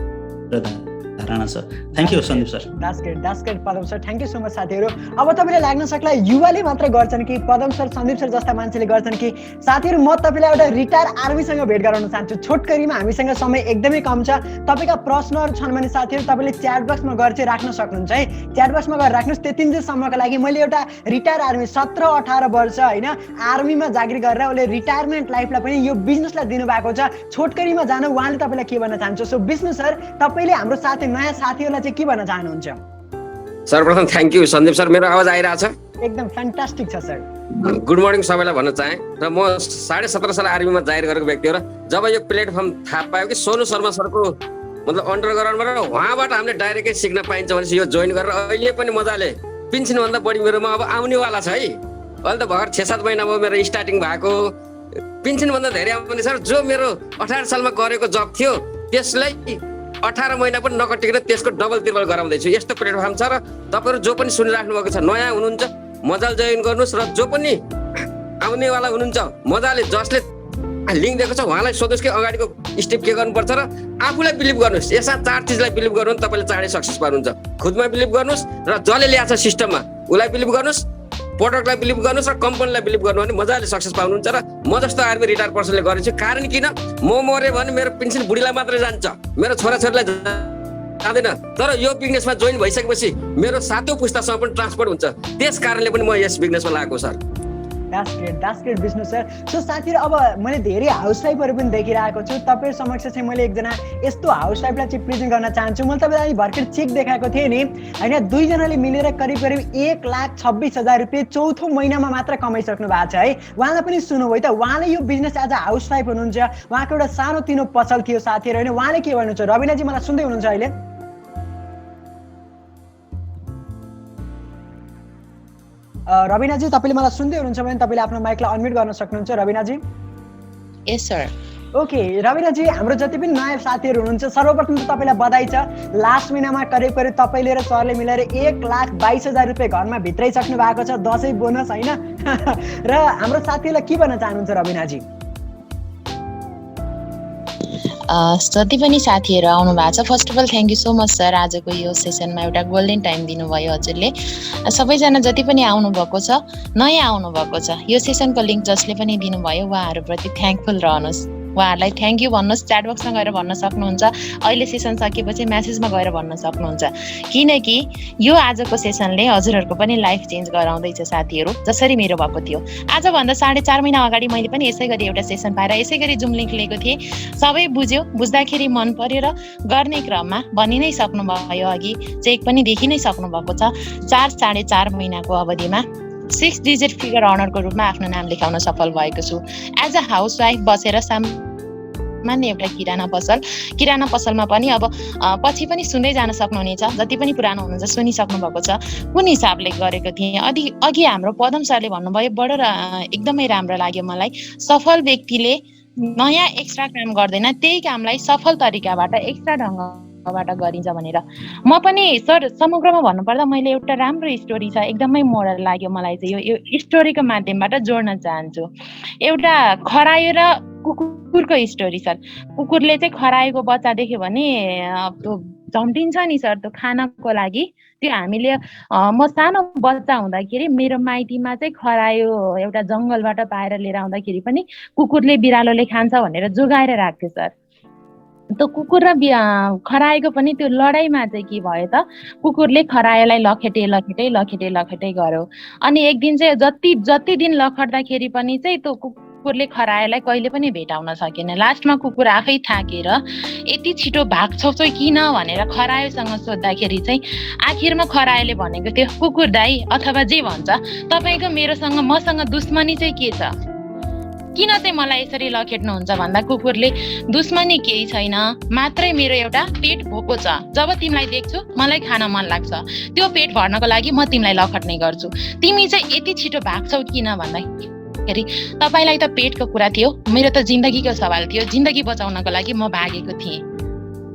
धारणा छ। Thank you Sandeep sir. That's great Padam sir, thank you so much साथीहरू। अब तपाईँले लाग्न सक्ला युवाले मात्र गर्छन् कि पदम सर सन्दीप सर जस्ता मान्छेले गर्छन् कि, साथीहरू म तपाईँलाई एउटा रिटायर आर्मीसँग भेट गराउन चाहन्छु। छोटकरीमा हामीसँग समय एकदमै कम छ, तपाईँका प्रश्नहरू छन् भने साथीहरू तपाईँले च्याट बक्समा गएर चाहिँ राख्न सक्नुहुन्छ है, च्याट बक्समा गएर राख्नुहोस्। त्यतिन्जेलसम्मको लागि मैले एउटा रिटायर आर्मी 17-18 वर्ष होइन आर्मीमा जागिर गरेर उसले रिटायरमेन्ट लाइफलाई पनि यो बिजनेसलाई दिनुभएको छ। छोटकरीमा जानु उहाँले तपाईँलाई के भन्न चाहन्छ? सो विष्णु सर, तपाईँले हाम्रो साथी नयाँ साथीहरूलाई चाहिँ के भन्न चाहनुहुन्छ? सर्वप्रथम थ्याङ्क यू सन्दीप सर। मेरो आवाज आइरहेछ? एकदम फ्यान्टास्टिक छ सर। गुड मर्निङ सबैलाई भन्न चाहेँ। र म 17.5 साल आर्मीमा जागिर गरेको व्यक्ति हो र जब यो प्लेटफर्म थाहा पायो कि सोनु शर्मा सरको मतलब अन्डरग्राउन्डबाट उहाँबाट हामीले डाइरेक्टै सिक्न पाइन्छ भनेपछि यो जोइन गरेर अहिले पनि मजाले पेन्सनभन्दा बढी मेरोमा अब आउनेवाला छ है। अहिले त भर्खर 6-7 महिना भयो मेरो स्टार्टिङ भएको। पेन्सनभन्दा धेरै आउने सर जो मेरो 18 सालमा गरेको जब थियो त्यसलाई 18 महिना पनि नकटिकन त्यसको डबल त्रिबल गराउँदैछु। यस्तो प्लेटफर्म छ र तपाईँहरू जो पनि सुनिराख्नु भएको छ नयाँ हुनुहुन्छ मजाले जोइन गर्नुहोस् र जो पनि आउनेवाला हुनुहुन्छ मजाले जसले लिङ्क दिएको छ उहाँलाई सोध्नुहोस् कि अगाडिको स्टेप के गर्नुपर्छ र आफूलाई बिलिभ गर्नुहोस्। यसा 4 चिजलाई बिलिभ गर्नु भने तपाईँले चाँडै सक्सेस पाउनुहुन्छ। खुदमा बिलिभ गर्नुहोस् र जसले ल्याएको छ सिस्टममा उसलाई बिलिभ गर्नुहोस्, प्रोडक्टलाई बिलिभ गर्नुहोस् र कम्पनीलाई बिलिभ गर्नु भने मजाले सक्सेस पाउनुहुन्छ। र म जस्तो आर्मी रिटायर पर्सनले गरेछु। कारण किन म मऱ्यो भने मेरो पेन्सन बुढीलाई मात्रै जान्छ, मेरो छोराछोरीलाई जाँदैन। तर यो बिजनेसमा जोइन भइसकेपछि मेरो 7औं पुस्तासम्म पनि ट्रान्सफर हुन्छ। त्यस कारणले पनि म यस बिजनेसमा लागेको sir. That's great business sir. So साथीहरु अब मैले धेरै हाउसवाइफहरु पनि देखिरहेको छु। तपाईहरु समक्ष चाहिँ मैले एकजना यस्तो हाउसवाइफलाई चाहिँ प्रेजेन्ट गर्न चाहन्छु। मैले तपाईलाई भर्खर चेक देखाएको थिएँ नि हैन, दुई जनाले मिलेर करिब 1,26,000 रुपैयाँ चौथो महिनामा मात्र कमाइसक्नु भएको छ है। उहाँलाई पनि सुन्नुभयो त, उहाँले यो बिजनेस एज अ हाउसवाइफ हुनुहुन्छ, उहाँको एउटा सानो तिनो पसल थियो साथीहरु हैन। उहाँले के भन्नुहुन्छ, रबिनाजी मलाई सुन्दै हुनुहुन्छ अहिले? रबिनाजी तपाईले मलाई सुन्दै हुनुहुन्छ भने तपाईले आफ्नो माइकलाई अनम्युट गर्न सक्नुहुन्छ रबिनाजी। यस सर। ओके रबिनाजी, हाम्रो जति पनि नयाँ साथीहरु हुनुहुन्छ सर्वप्रथम त तपाईलाई बधाई छ। लास्ट महिनामा करिब तपाईले र सरले मिलेर 1,22,000 रुपैयाँ घरमा भित्राइसक्नु भएको छ, दसैँ बोनस हैन। र हाम्रो साथीहरुलाई के भन्न चाहनुहुन्छ रबिनाजी? जति पनि साथीहरु आउनु भएको छ, first of all thank you so much sir. आजको यो सेसनमा एउटा गोल्डन टाइम दिनुभयो हजुरले। सबैजना जति पनि आउनु भएको छ, नयाँ आउनु भएको छ, यो सेसनको लिङ्क जसले पनि दिनुभयो उहाँहरूप्रति थ्याङ्कफुल रहनुहोस्। उहाँहरूलाई थ्याङ्क यू भन्नुहोस्, च्याट बक्समा गएर भन्न सक्नुहुन्छ, अहिले सेसन सकेपछि म्यासेजमा गएर भन्न सक्नुहुन्छ। किनकि यो आजको सेसनले हजुरहरूको पनि लाइफ चेन्ज गराउँदैछ साथीहरू, जसरी मेरो भएको थियो। आजभन्दा 4.5 महिना अगाडि मैले पनि यसै गरी एउटा सेसन पाएर यसै गरी जुम लिङ्क लिएको थिएँ। सबै बुझ्यो, बुझ्दाखेरि मन पर्यो र गर्ने क्रममा भनि नै सक्नुभयो, अघि चेक पनि देखि नै सक्नुभएको छ। 4.5 महिनाको अवधिमा 6 डिजिट फिगर अनरको रूपमा आफ्नो नाम लेखाउन सफल भएको छु। एज अ हाउसवाइफ बसेर सामान्य एउटा किराना पसलमा पनि अब पछि पनि सुन्दै जान सक्नुहुनेछ, जति पनि पुरानो हुनुहुन्छ सुनिसक्नु भएको छ कुन हिसाबले गरेको थिएँ। अघि हाम्रो पदम सरले भन्नुभयो, बडो र एकदमै राम्रो लाग्यो मलाई। सफल व्यक्तिले नयाँ एक्स्ट्रा काम गर्दैन, त्यही कामलाई सफल तरिकाबाट एक्स्ट्रा ढङ्गबाट गरिन्छ भनेर। म पनि सर समग्रमा भन्नुपर्दा मैले एउटा राम्रो स्टोरी छ, एकदमै मोरल लाग्यो मलाई चाहिँ यो स्टोरीको माध्यमबाट जोड्न चाहन्छु। एउटा खरायो र कुकुरको स्टोरी सर। कुकुरले चाहिँ खरायोको बच्चा देख्यो भने झम्टिन्छ नि सर त्यो खानको लागि। त्यो हामीले म सानो बच्चा हुँदाखेरि मेरो माइतीमा चाहिँ खरायो एउटा जङ्गलबाट पाएर लिएर आउँदाखेरि पनि कुकुरले बिरालोले खान्छ भनेर जोगाएर राख्थ्यो सर। त्यो कुकुर र खरायोको पनि त्यो लडाइँमा चाहिँ के भयो त, कुकुरले खरायोलाई लखेटे गर्यो। अनि एक दिन चाहिँ जति दिन लखट्दाखेरि पनि चाहिँ त्यो कुकुरले खरायोलाई कहिले पनि भेटाउन सकेन। लास्टमा कुकुर आफै थाकेर यति छिटो भाग्छौ चाहिँ किन भनेर खरायोसँग सोद्धाखेरि चाहिँ आखिरमा खरायोले भनेको थियो, कुकुर दाइ अथवा जे भन्छ तपाईँको मसँग दुश्मनी चाहिँ के छ, किन चाहिँ मलाई यसरी लखेट्नुहुन्छ भन्दा कुकुरले दुश्मनी केही छैन, मात्रै मेरो एउटा पेट भोको छ। जब तिमीलाई देख्छु मलाई खान मन लाग्छ, त्यो पेट भर्नको लागि म तिमीलाई लखट्ने गर्छु। तिमी चाहिँ यति छिटो भाग्छौ किन भन्दाखेरि तपाईँलाई त पेटको कुरा थियो, मेरो त जिन्दगीको सवाल थियो, जिन्दगी बचाउनको लागि म भागेको थिएँ।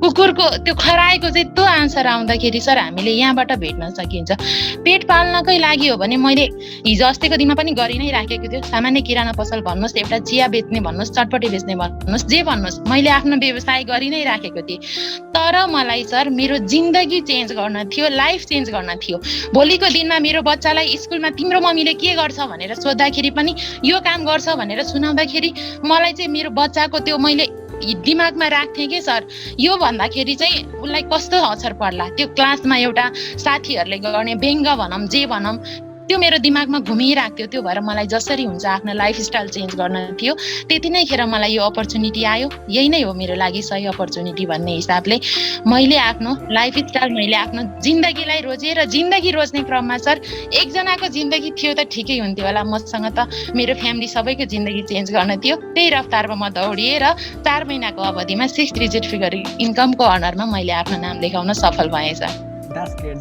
कुकुरको त्यो खराएको चाहिँ त्यो आन्सर आउँदाखेरि सर हामीले यहाँबाट भेट्न सकिन्छ। पेट पाल्नकै लागि हो भने मैले हिजो अस्तिको दिनमा पनि गरि नै राखेको थियो। सामान्य किराना पसल भन्नुहोस्, एउटा चिया बेच्ने भन्नुहोस्, चटपटी बेच्ने भन्नुहोस्, जे भन्नुहोस्, मैले आफ्नो व्यवसाय गरि नै राखेको थिएँ। तर मलाई सर मेरो जिन्दगी चेन्ज गर्न थियो, लाइफ चेन्ज गर्न थियो। भोलिको दिनमा मेरो बच्चालाई स्कुलमा तिम्रो मम्मीले के गर्छ भनेर सोद्धाखेरि पनि यो काम गर्छ भनेर सुनाउँदाखेरि मलाई चाहिँ मेरो बच्चाको त्यो मैले दिमागमा राख्थेँ कि सर यो भन्दाखेरि चाहिँ उसलाई कस्तो असर पर्ला। त्यो क्लासमा एउटा साथीहरूले गर्ने व्यङ्ग भनौँ जे भनौँ त्यो मेरो दिमागमा घुमिरहेको थियो। त्यो भएर मलाई जसरी हुन्छ आफ्नो लाइफस्टाइल चेन्ज गर्न थियो। त्यति नै खेर मलाई यो अपर्च्युनिटी आयो, यही नै हो मेरो लागि सही अपर्च्युनिटी भन्ने हिसाबले मैले आफ्नो लाइफस्टाइल, मैले आफ्नो जिन्दगीलाई रोजेँ। र जिन्दगी रोज्ने क्रममा सर एकजनाको जिन्दगी थियो त ठिकै हुन्थ्यो होला, मसँग त मेरो फ्यामिली सबैको जिन्दगी चेन्ज गर्न थियो। त्यही रफ्तारमा म दौडिएँ र 4 महिनाको अवधिमा 6 डिजिट फिगर इन्कमको अनरमा मैले आफ्नो नाम लेखाउन सफल भएँ sir. That's great.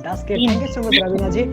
Thank you so much रबिनाजी।